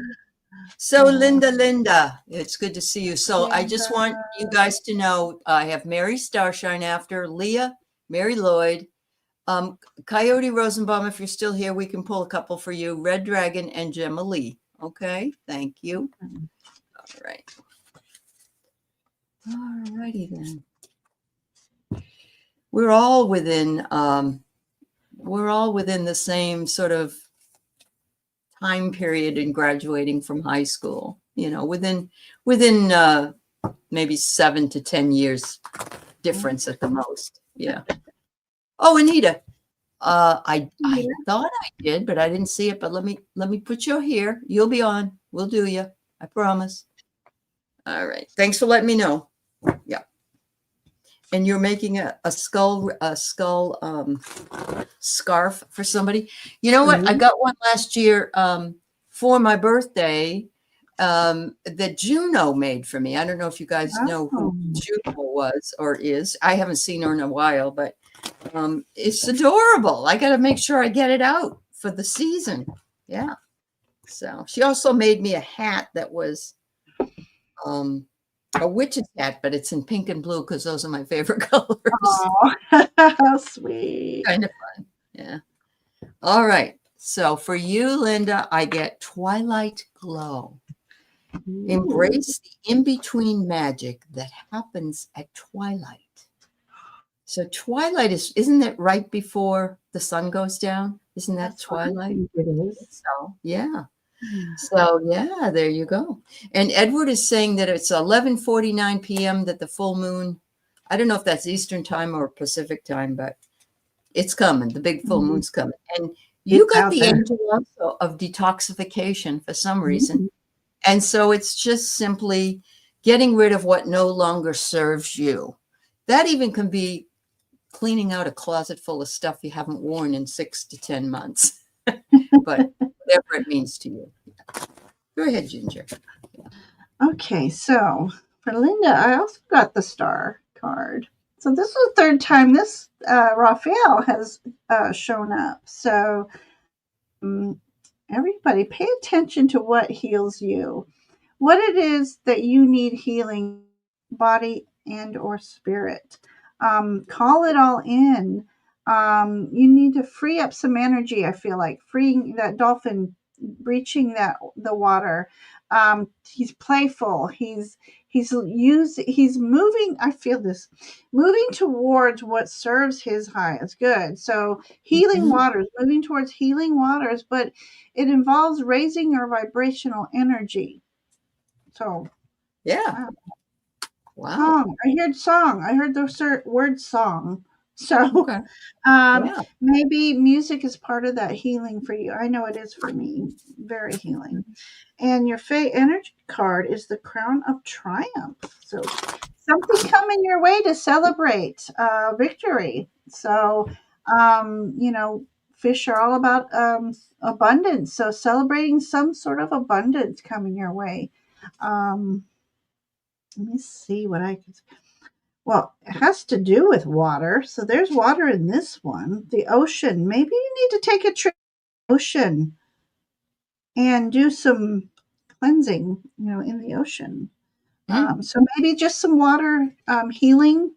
So, Linda, it's good to see you. So, I just want you guys to know I have Mary Starshine after Leah, Mary Lloyd, Coyote Rosenbaum. If you're still here, we can pull a couple for you. Red Dragon and Gemma Lee. Okay, thank you. All right. All righty then. We're all within the same sort of time period in graduating from high school, within maybe 7 to 10 years difference at the most. Yeah. Oh, Anita, I thought I did, but I didn't see it. But let me put you here. You'll be on. We'll do you. I promise. All right. Thanks for letting me know. Yeah. And you're making a skull scarf for somebody. You know what? I got one last year for my birthday that Juno made for me. I don't know if you guys know who Juno was or is. I haven't seen her in a while, but it's adorable. I got to make sure I get it out for the season. Yeah. So she also made me a hat that was a witch's hat, but it's in pink and blue because those are my favorite colors. Oh, how sweet. Kind of fun. Yeah. All right. So for you, Linda, I get Twilight Glow. Ooh. Embrace the in-between magic that happens at twilight. So twilight isn't it right before the sun goes down? Isn't that twilight? It is. So, yeah. So, yeah, there you go. And Edward is saying that it's 11:49 p.m. that the full moon, I don't know if that's Eastern time or Pacific time, but it's coming. The big full moon's coming. And you got the angel also of detoxification for some reason. And so it's just simply getting rid of what no longer serves you. That even can be cleaning out a closet full of stuff you haven't worn in 6 to 10 months. But whatever it means to you. Go ahead, Ginger. Okay, so for Linda, I also got the star card. So this is the third time this Raphael has shown up. So everybody pay attention to what heals you. What it is that you need healing, body and or spirit. Call it all in. You need to free up some energy. I feel like freeing that dolphin, reaching the water. He's playful. He's moving. I feel this moving towards what serves his highest good. So healing waters, moving towards healing waters, but it involves raising your vibrational energy. So, yeah. Wow. Song. I heard song. I heard the word song. So maybe music is part of that healing for you. I know it is for me. Very healing. And your energy card is the Crown of Triumph. So something coming your way to celebrate victory. So, fish are all about abundance. So celebrating some sort of abundance coming your way. Let me see what I can. Well, it has to do with water. So there's water in this one. The ocean. Maybe you need to take a trip to the ocean and do some cleansing, in the ocean. So maybe just some water healing,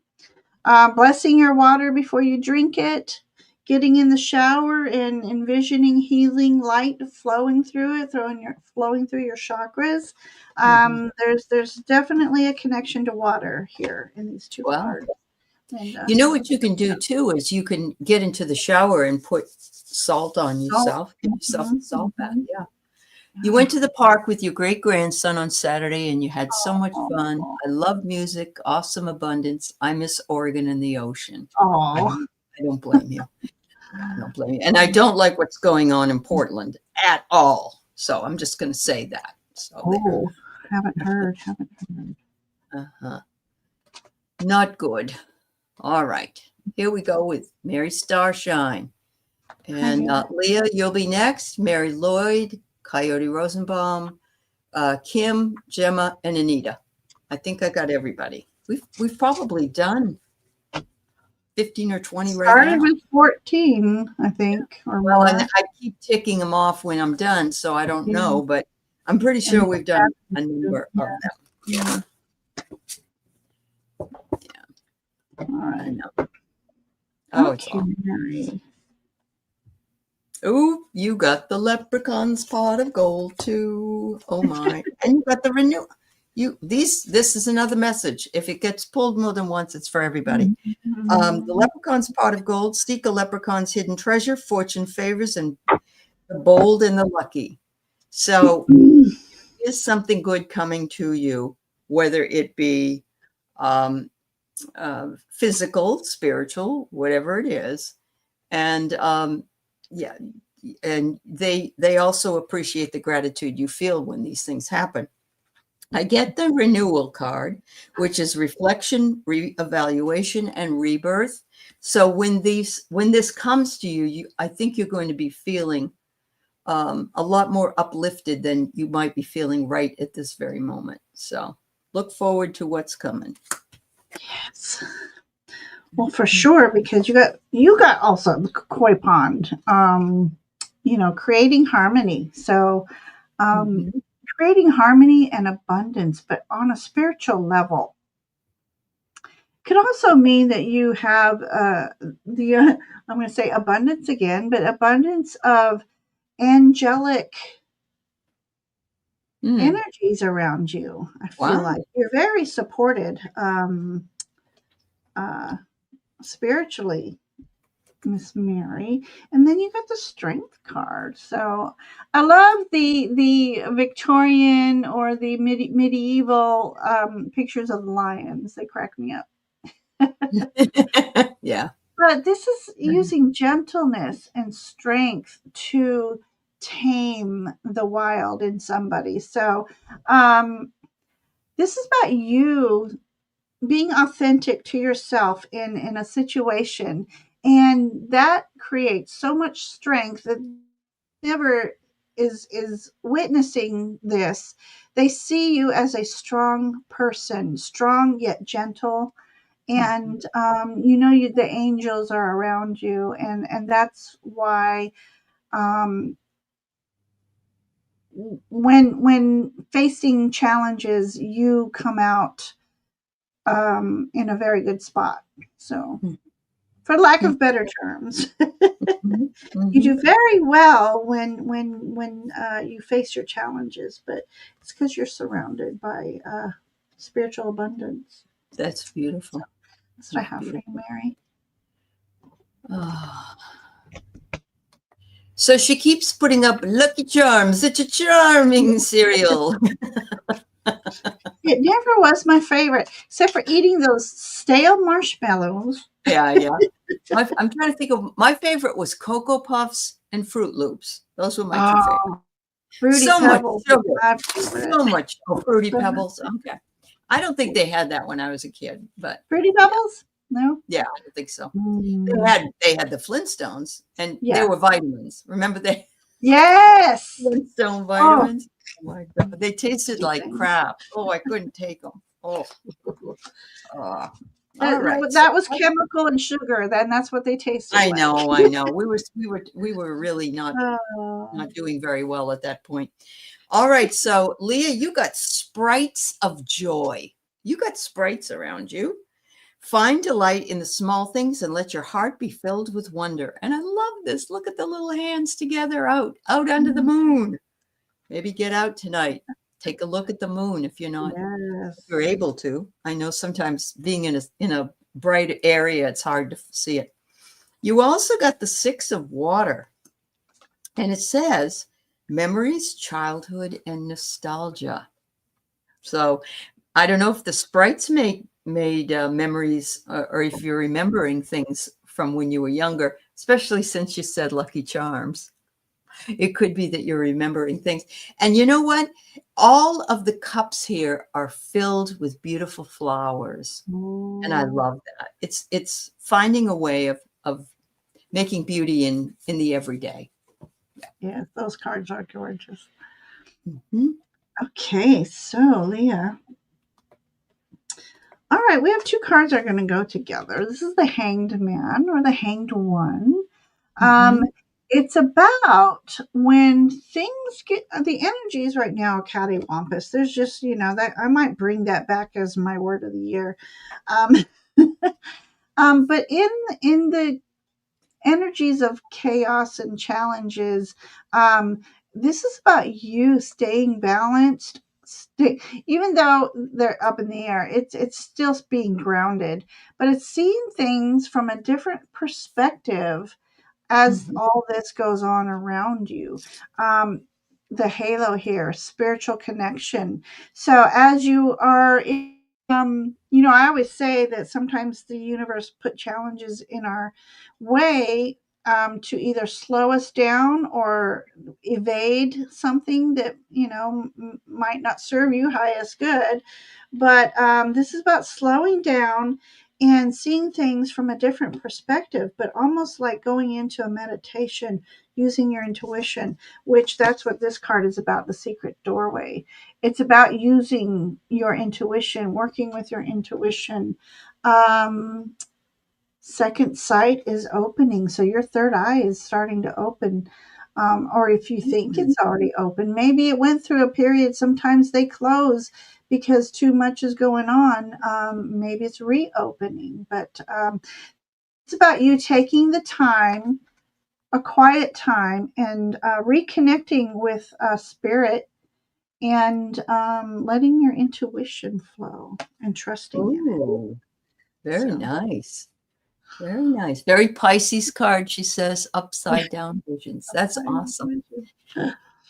blessing your water before you drink it, getting in the shower and envisioning healing light flowing through it, flowing through your chakras. There's definitely a connection to water here in these two cards. And, you know what you can do too is you can get into the shower and put salt on yourself, give yourself a salt bath. Yeah. You went to the park with your great grandson on Saturday and you had so much fun. I love music, awesome abundance. I miss Oregon and the ocean. I don't blame you. I don't blame you. And I don't like what's going on in Portland at all. So I'm just going to say that. So haven't heard. Not good. All right. Here we go with Mary Starshine. And Leah, you'll be next. Mary Lloyd, Coyote Rosenbaum, Kim, Gemma, and Anita. I think I got everybody. We've probably done 15 or 20 right Started now. with 14, I think, or Well, more. and I keep ticking them off when I'm done, so I don't Yeah. know, but I'm pretty sure we've done a number of them. Yeah. Yeah. All right. I know. Oh, it's Okay, Mary. Oh, you got the leprechaun's pot of gold too. Oh my. And you got the renew. This is another message. If it gets pulled more than once, it's for everybody. The leprechaun's pot of gold, seek a leprechaun's hidden treasure, fortune favors, and the bold and the lucky. So is something good coming to you, whether it be physical, spiritual, whatever it is. And yeah, and they also appreciate the gratitude you feel when these things happen. I get the renewal card, which is reflection, reevaluation, and rebirth. So when this comes to you, I think you're going to be feeling a lot more uplifted than you might be feeling right at this very moment. So look forward to what's coming. Yes. Well, for sure, because you got also the koi pond, creating harmony. So creating harmony and abundance, but on a spiritual level. Could also mean that you have I'm going to say abundance again, but abundance of angelic energies around you. I feel like you're very supported spiritually, Miss Mary. And then you got the strength card. So I love the Victorian or the medieval pictures of lions. They crack me up. Yeah. But this is using gentleness and strength to tame the wild in somebody. So this is about you being authentic to yourself in a situation. And that creates so much strength that never is witnessing this. They see you as a strong person, strong yet gentle, and the angels are around you, and that's why when facing challenges, you come out in a very good spot. So, for lack of better terms, you do very well when you face your challenges, but it's because you're surrounded by spiritual abundance. That's beautiful. That's what I have for you, Mary. Oh. So she keeps putting up Lucky Charms. It's a charming cereal. It never was my favorite, except for eating those stale marshmallows. Yeah. I'm trying to think of my favorite was Cocoa Puffs and Fruit Loops. Those were my two favorites. Fruity so Pebbles. Much sugar. So much. Oh, Fruity Pebbles. Okay. I don't think they had that when I was a kid, but Fruity Pebbles? No. Yeah, I don't think so. They had the Flintstones, and they were vitamins. Remember they? Yes. Flintstone vitamins. Oh my God, they tasted like crap. Oh, I couldn't take them. Oh. All right. That was chemical and sugar. Then that's what they tasted. I know. We were really not doing very well at that point. All right. So Leah, you got sprites of joy. You got sprites around you. Find delight in the small things and let your heart be filled with wonder. And I love this. Look at the little hands together out under the moon. Maybe get out tonight. Take a look at the moon if you're not if you're able to. I know sometimes being in a bright area, it's hard to see it. You also got the 6 of water. And it says memories, childhood, and nostalgia. So I don't know if the sprites made memories or if you're remembering things from when you were younger, especially since you said Lucky Charms. It could be that you're remembering things. And you know what? All of the cups here are filled with beautiful flowers. And I love that. It's finding a way of making beauty in the everyday. Yeah, those cards are gorgeous. Okay, so Leah. All right, we have two cards that are going to go together. This is the Hanged Man or the Hanged One. Um, Mhm. it's about when things get the energies right now, cattywampus. There's just, that I might bring that back as my word of the year. Um, but in the energies of chaos and challenges, um, this is about you staying balanced. Even though they're up in the air, it's still being grounded, but it's seeing things from a different perspective as Mhm. all this goes on around you. Um, the halo here, spiritual connection. So as you are I always say that sometimes the universe put challenges in our way to either slow us down or evade something that might not serve you highest good. But this is about slowing down and seeing things from a different perspective, but almost like going into a meditation using your intuition, which that's what this card is about, the secret doorway. It's about using your intuition, working with your intuition. um, Second sight is opening, so your third eye is starting to open. Or if you think Mhm. it's already open, maybe it went through a period. Sometimes they close because too much is going on. Maybe it's reopening, but it's about you taking the time, a quiet time, and reconnecting with spirit, and letting your intuition flow and trusting in it. Oh, very So, nice. Very nice. Very Pisces card, she says, upside down visions. That's awesome.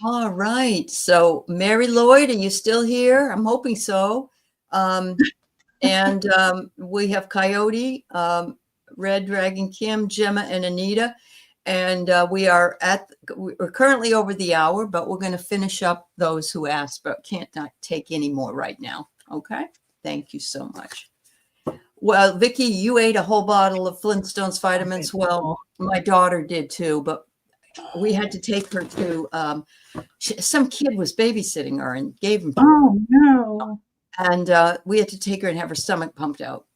All right. So, Mary Lloyd, are you still here? I'm hoping so. Um, and we have Coyote, Red Dragon Kim, Gemma, and Anita. And we're currently over the hour, but we're going to finish up those who asked, but can't not take any more right now. Okay. Thank you so much. Well, Vicky, you ate a whole bottle of Flintstones vitamins. Well, my daughter did too, but we had to take her to some kid was babysitting her and gave him to her, oh no. and we had to take her and have her stomach pumped out.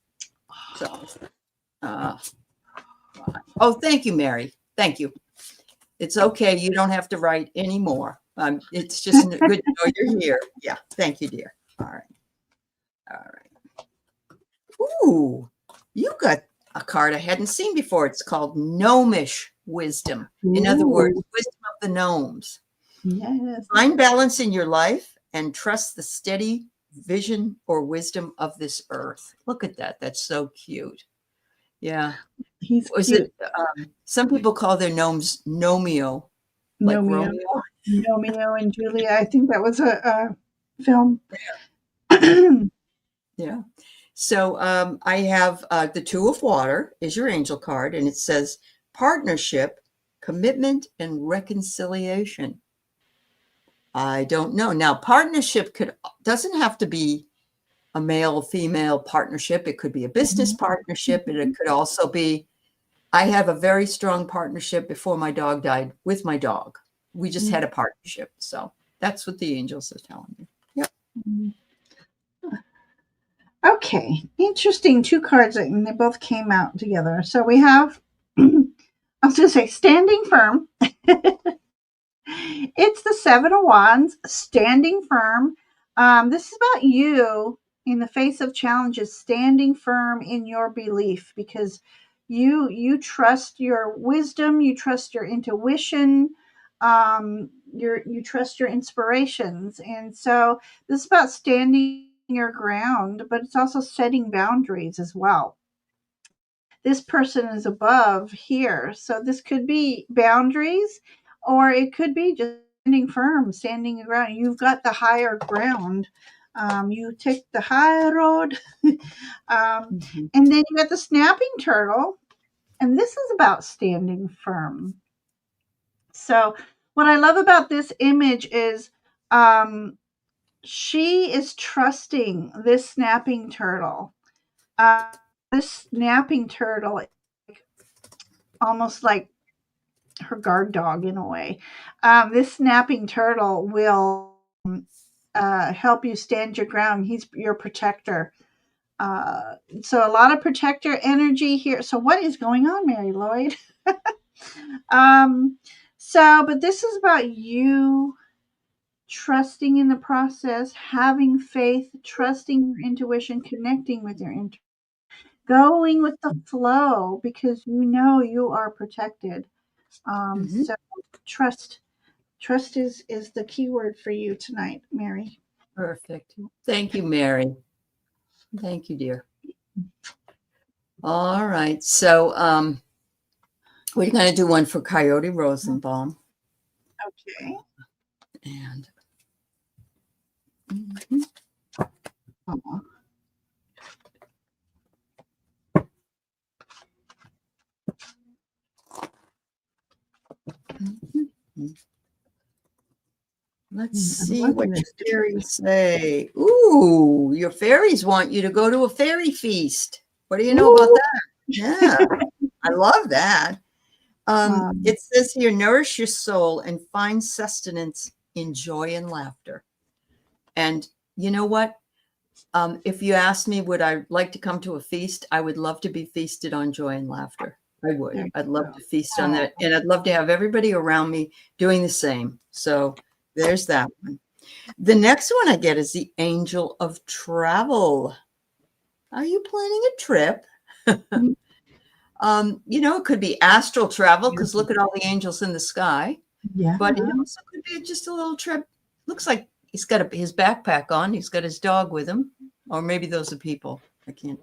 So, uh, oh, thank you, Mary. Thank you. It's okay. You don't have to write anymore. It's just good to know you're here. Yeah. Thank you, dear. All right. All right. Ooh, you got a card I hadn't seen before. It's called Gnomish Wisdom. In other words, Ooh, wisdom of the gnomes. yes. Find balance in your life and trust the steady vision or wisdom of this earth. Look at that. That's so cute. Yeah. He's Was it? cute. Some people call their gnomes Nomeo, like Romeo, Romeo. Romeo and Julia. I think that was a film. Yeah. So I have the Two of Water is your angel card, and it says partnership, commitment, and reconciliation. I don't know. Now, partnership doesn't have to be a male female partnership. It could be a business partnership, and it could also be I have a very strong partnership before my dog died with my dog. We just had a partnership. So that's what the angels are telling me. Yep. Okay, interesting. Two cards, and they both came out together. So we have, I was going to say, standing firm. It's the Seven of Wands, standing firm. This is about you in the face of challenges, standing firm in your belief, because you trust your wisdom, you trust your intuition, you trust your inspirations, and so this is about standing your ground, but it's also setting boundaries as well. This person is above here. So this could be boundaries, or it could be just standing firm, standing your ground. You've got the higher ground. You take the high road. Mhm. And then you got the snapping turtle. And this is about standing firm. So, what I love about this image is um, she is trusting this snapping turtle. Uh, this snapping turtle, almost like her guard dog in a way. This snapping turtle will help you stand your ground. He's your protector. So a lot of protector energy here. So what is going on, Mary Lloyd? But this is about you trusting in the process, having faith, trusting your intuition, connecting with your intuition, going with the flow because you know you are protected. So trust is the key word for you tonight, Mary. Perfect. Thank you, Mary. Thank you, dear. All right. So we're going to do one for Coyote Rosenbaum. Okay. And let's see what you say. Ooh, your fairies want you to go to a fairy feast. What do you know about that? Yeah, I love that. It says here, nourish your soul and find sustenance in joy and laughter. And you know what? If you asked me, would I like to come to a feast? I would love to be feasted on joy and laughter. I would. I'd love to feast on that. And I'd love to have everybody around me doing the same. So there's that one. The next one I get is the angel of travel. Are you planning a trip? It could be astral travel because look at all the angels in the sky. Yeah. But it also could be just a little trip. Looks like he's got his backpack on. He's got his dog with him. Or maybe those are people. I can't.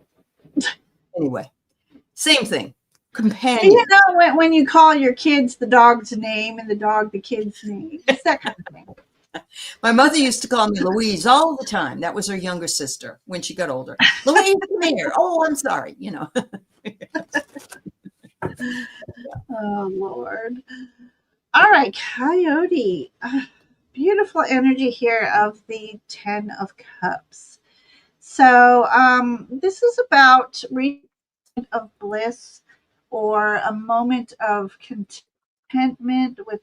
Anyway, same thing. Companion. You know, when you call your kids the dog's name and the dog the kid's name. It's that kind of thing. My mother used to call me Louise all the time. That was her younger sister when she got older. Louise, come here. Oh, I'm sorry. Oh, Lord. All right, Coyote. Beautiful energy here of the 10 of Cups. So this is about of bliss or a moment of contentment with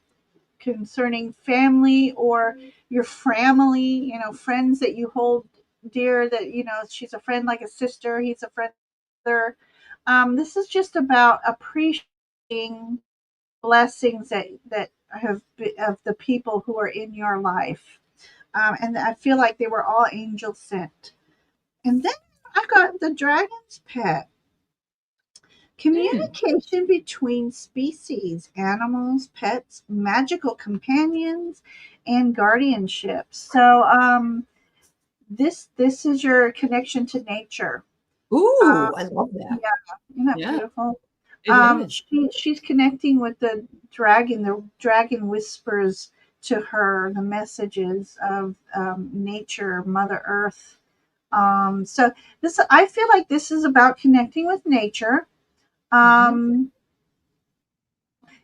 concerning family or your family, friends that you hold dear, that, she's a friend like a sister, he's a friend. This is just about appreciating blessings that have of the people who are in your life. And I feel like they were all angel sent. And then I got the dragon's pet. Communication between species, animals, pets, magical companions, and guardianship. So this is your connection to nature. Ooh, I love that. Yeah, isn't that beautiful? She's connecting with the dragon. The dragon whispers to her the messages of nature, Mother Earth. So I feel like this is about connecting with nature.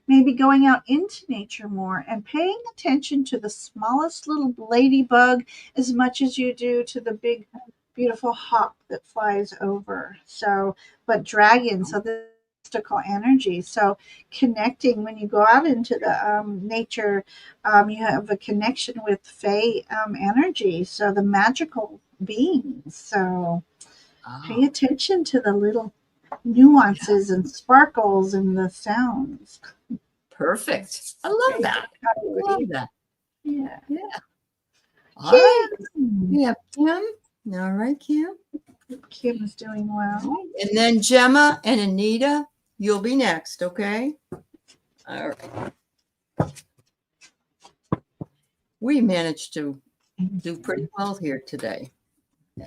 Maybe going out into nature more and paying attention to the smallest little ladybug as much as you do to the big, beautiful hawk that flies over. But dragon, so the mystical energy. So connecting when you go out into the nature, you have a connection with Fae energy. So the magical beings. So pay attention to the little nuances and sparkles and the sounds. Perfect. I love that. I love that. Yeah. All right. Yeah, Kim. All right, Kim. Kim is doing well. And then Gemma and Anita, you'll be next, okay? All right. We managed to do pretty well here today. Yeah.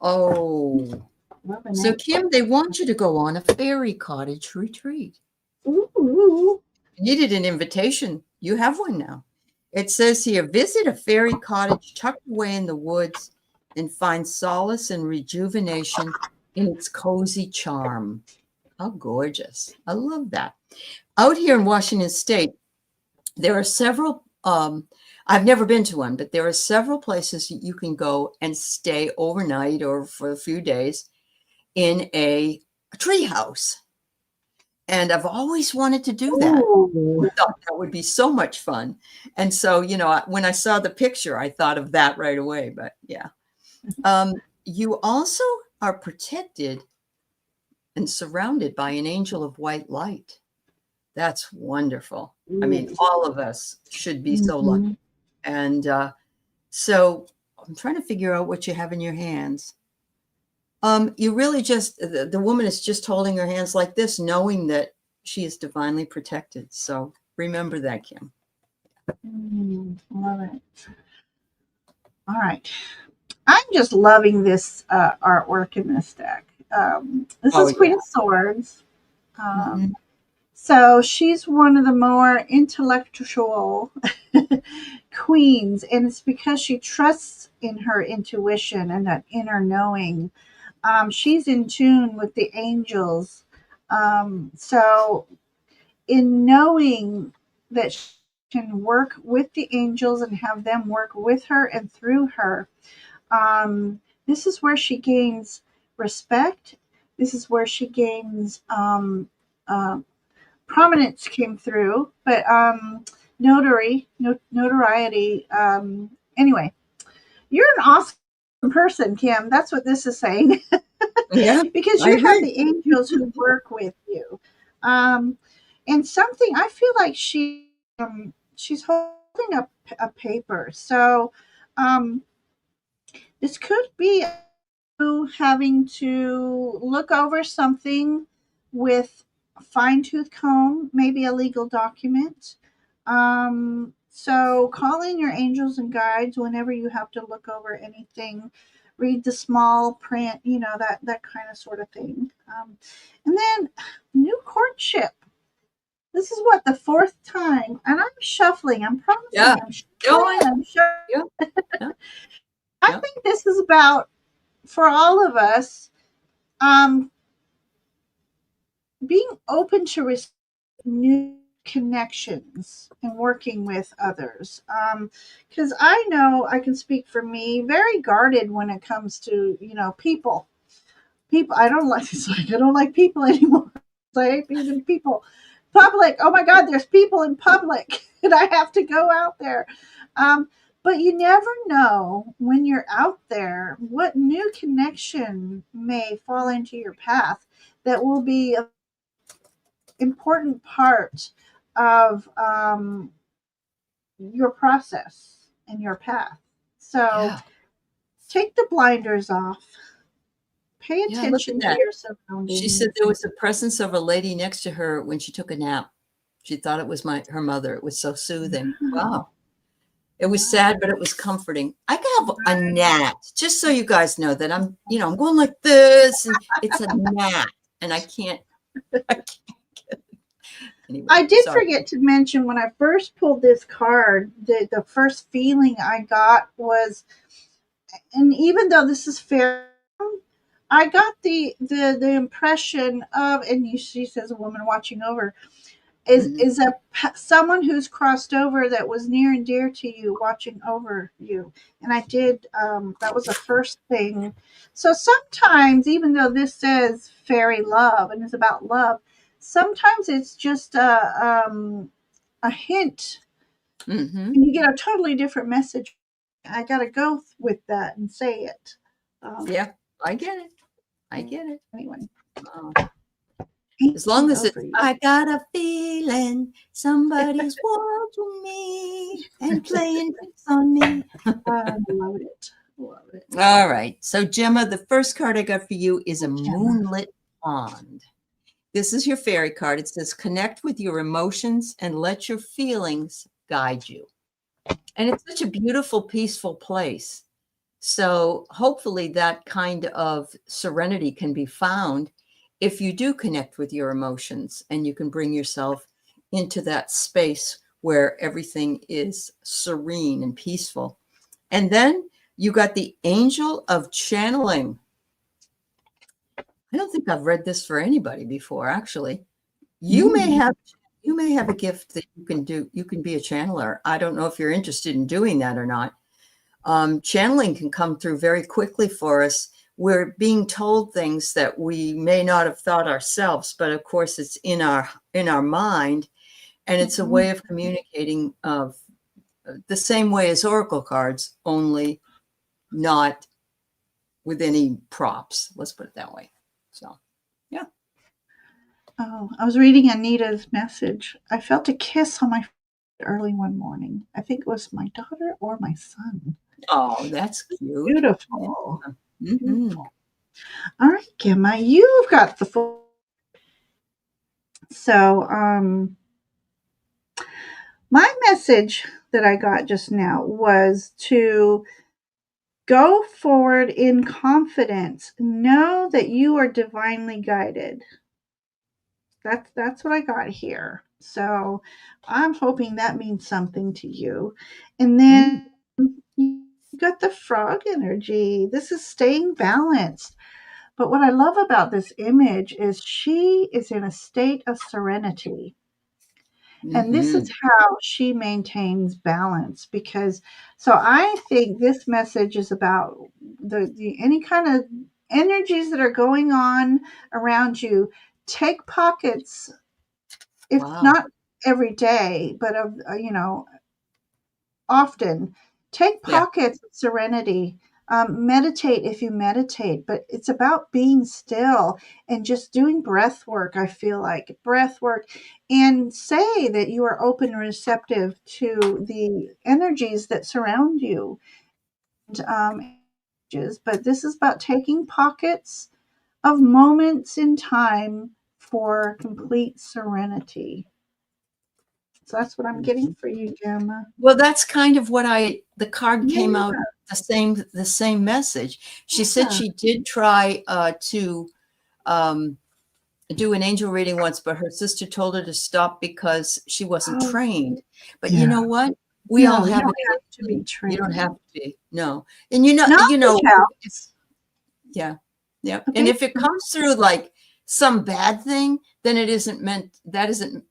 Oh. So, Kim, they want you to go on a fairy cottage retreat. Ooh. You needed an invitation. You have one now. It says here, visit a fairy cottage tucked away in the woods and find solace and rejuvenation in its cozy charm. How gorgeous. I love that. Out here in Washington State, there are several, I've never been to one, but there are several places you can go and stay overnight or for a few days in a tree house. And I've always wanted to do that. Ooh. I thought that would be so much fun. And so, when I saw the picture, I thought of that right away. But yeah. You also are protected and surrounded by an angel of white light. That's wonderful. I mean, all of us should be so lucky. And so I'm trying to figure out what you have in your hands. You really just, the woman is just holding her hands like this, knowing that she is divinely protected. So remember that, Kim. Love it. All right. I'm just loving this artwork in this deck. This is Queen of Swords. So she's one of the more intellectual queens, and it's because she trusts in her intuition and that inner knowing. She's in tune with the angels. So in knowing that she can work with the angels and have them work with her and through her, this is where she gains respect. This is where she gains prominence came through, but notoriety. Anyway, you're an awesome person, Kim. That's what this is saying. Yeah, because you have the angels who work with you. And something I feel like she's holding a paper. So this could be having to look over something with a fine-tooth comb, maybe a legal document. So call in your angels and guides whenever you have to look over anything. Read the small print, that kind of sort of thing. And then new courtship. This is what, the fourth time, and I'm shuffling. I'm promising. Yeah. I'm shuffling. Yeah. I think this is about, for all of us, being open to receive new connections and working with others. Because I know I can speak for me, very guarded when it comes to people. I don't like people anymore. I hate being in people. Public. Oh my God, there's people in public, and I have to go out there. But you never know when you're out there what new connection may fall into your path that will be an important part of your process and your path. So take the blinders off. Pay attention to your surroundings. She said there was a presence of a lady next to her when she took a nap. She thought it was her mother. It was so soothing. Wow. It was sad, but it was comforting. I have a gnat, just so you guys know that I'm going like this, and it's a gnat, and I can't get it. Anyway, I did forget to mention when I first pulled this card, the first feeling I got was, and even though this is fair, I got the impression of, and she says a woman watching over, is someone who's crossed over that was near and dear to you, watching over you. And I did, that was the first thing. So sometimes, even though this says fairy love and is about love, sometimes it's just a hint, and you get a totally different message. I got to go with that and say it. Yeah, I get it. Anyway. As long as it's, I got a feeling somebody's watching me and playing tricks on me. I love it. All right. So, Gemma, the first card I got for you is a moonlit pond. This is your fairy card. It says, connect with your emotions and let your feelings guide you. And it's such a beautiful, peaceful place. So hopefully that kind of serenity can be found if you do connect with your emotions, and you can bring yourself into that space where everything is serene and peaceful. And then you got the angel of channeling. I don't think I've read this for anybody before, actually. You may have a gift that you can do. You can be a channeler. I don't know if you're interested in doing that or not. Channeling can come through very quickly for us we're being told things that we may not have thought ourselves, but of course it's in our mind, and it's a way of communicating of the same way as oracle cards, only not with any props. Let's put it that way. So, yeah. Oh, I was reading Anita's message. I felt a kiss on my early one morning. I think it was my daughter or my son. Oh, that's cute. Beautiful. Yeah. Mm-hmm. Beautiful. All right, Gemma, you've got the full. So, my message that I got just now was to go forward in confidence. Know that you are divinely guided. That's what I got here. So I'm hoping that means something to you. And then you got the frog energy. This is staying balanced. But what I love about this image is she is in a state of serenity. And this is how she maintains balance, because so I think this message is about the any kind of energies that are going on around you. Take pockets, if not every day, but of often. Take pockets of serenity. Meditate if you meditate, but it's about being still and just doing breath work. I feel like breath work, and say that you are open and receptive to the energies that surround you. And, but this is about taking pockets of moments in time for complete serenity. So that's what I'm getting for you, Gemma. Well, that's kind of what the card came out the same message. She said she did try to do an angel reading once, but her sister told her to stop because she wasn't trained. But you know what? We all have it. To be trained. You don't have to be. No. And yeah. Okay. And if it comes through like some bad thing, then it isn't meant, that isn't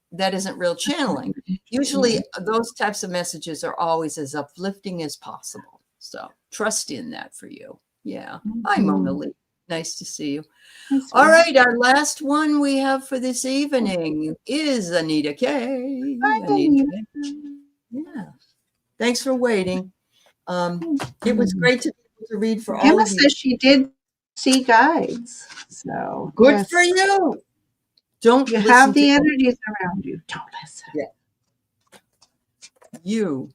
real channeling. Usually those types of messages are always as uplifting as possible. So trust in that for you. Yeah. Hi, Mona Lee. Nice to see you. All right. Our last one we have for this evening is Anita K. Hi, Anita. Yeah. Thanks for waiting. It was great to be able to read for all Emma of you. says she did see guides. So good for you. Don't you have the energies around you. Don't listen. Yeah. You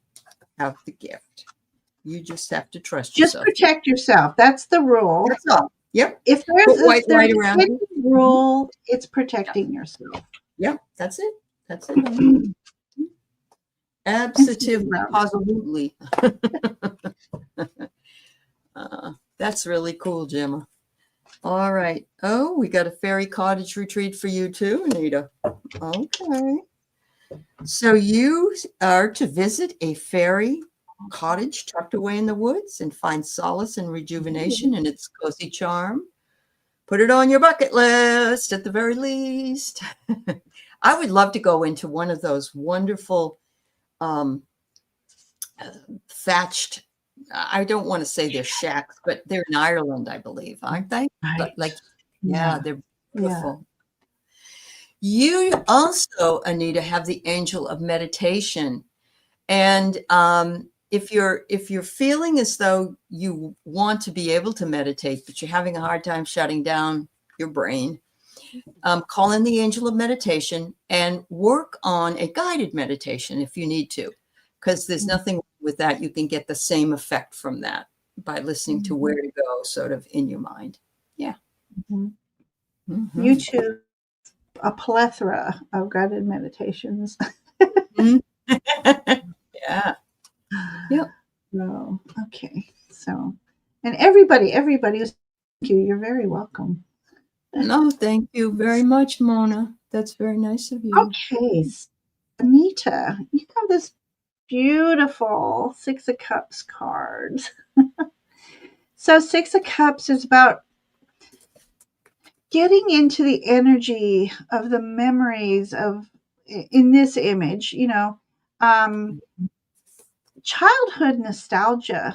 have the gift. You just have to trust yourself. Just protect yourself. That's the rule. That's all. Yep. If there's a rule, it's protecting yourself. Yep. That's it. That's it. Absolutely. That's really cool, Gemma. All right. Oh, we got a fairy cottage retreat for you too, Anita. Okay. So you are to visit a fairy cottage tucked away in the woods and find solace and rejuvenation in its cozy charm. Put it on your bucket list at the very least. I would love to go into one of those wonderful thatched, I don't want to say they're shacks, but they're in Ireland, I believe, aren't they? Right. They're beautiful. You also, Anita, have the angel of meditation. And if you're feeling as though you want to be able to meditate, but you're having a hard time shutting down your brain, call in the angel of meditation and work on a guided meditation if you need to, because there's nothing with that. You can get the same effect from that by listening to where to go sort of in your mind. Yeah. YouTube, a plethora of guided meditations. Yeah. Yep. Oh, okay. So, and everybody was, thank you. You're very welcome. No, thank you very much, Mona. That's very nice of you. Okay. So, Anita, you have this beautiful Six of Cups card. So Six of Cups is about getting into the energy of the memories of, in this image, childhood nostalgia.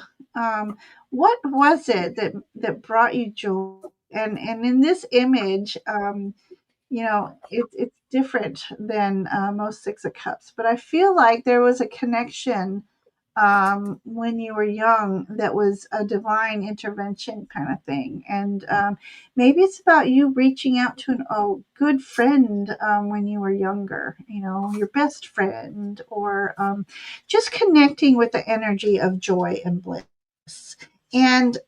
what was it that brought you joy? And in this image, it's different than most Six of Cups, but I feel like there was a connection when you were young that was a divine intervention kind of thing. And maybe it's about you reaching out to a good friend when you were younger, your best friend, or just connecting with the energy of joy and bliss. And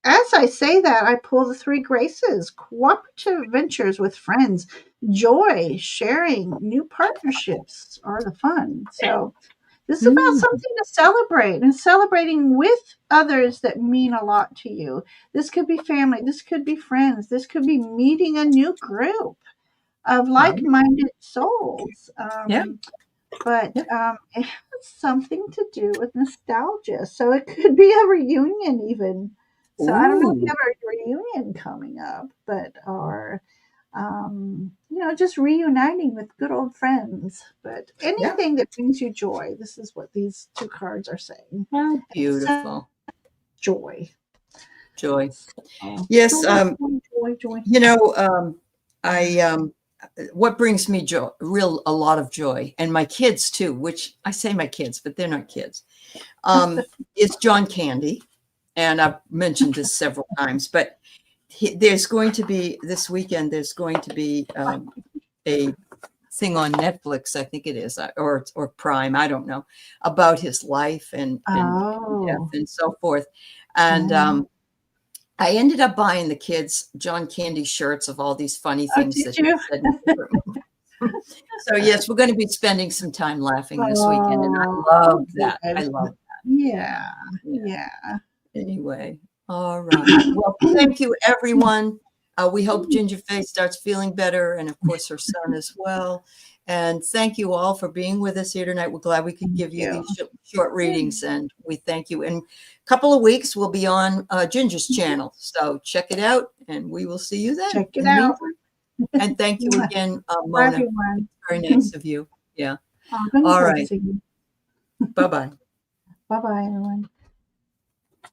as I say that, I pull the three graces: cooperative ventures with friends, joy, sharing, new partnerships are the fun. So this is about Mm, something to celebrate, and celebrating with others that mean a lot to you. This could be family, this could be friends, this could be meeting a new group of right. like-minded souls. Yeah. But Yeah. it has something to do with nostalgia. So it could be a reunion even. So I don't know if you Ooh. have a reunion coming up, but or just reuniting with good old friends. But Yeah. anything that brings you joy. This is what these two cards are saying. Oh, So beautiful. joy. Joy. Joy, Yes. joy, joy, joy. You know, I what brings me joy, a lot of joy, and my kids too, which I say my kids, but they're not kids, is John Candy. And I've mentioned this several times, but there's going to be this weekend, there's going to be a thing on Netflix, I think it is, or Prime, I don't know, about his life and death Oh. and so forth. And Mm. I ended up buying the kids John Candy shirts of all these funny Oh, things did that he you? said in different movies. So yes, we're going to be spending some time laughing this weekend, and I Oh, love that. I good. love that. Yeah, Yeah. yeah. Anyway, all right. Well, thank you, everyone. We hope Ginger Face starts feeling better, and of course, her son as well. And thank you all for being with us here tonight. We're glad we could Thank give you you. these short readings, and we thank you. In a couple of weeks, we'll be on Ginger's channel, so check it out, and we will see you then. Check it In the out. meantime, and thank you again, For Mona. It's everyone. very nice of you. Yeah. Oh, don't All go right. singing. Bye-bye. Bye bye, everyone.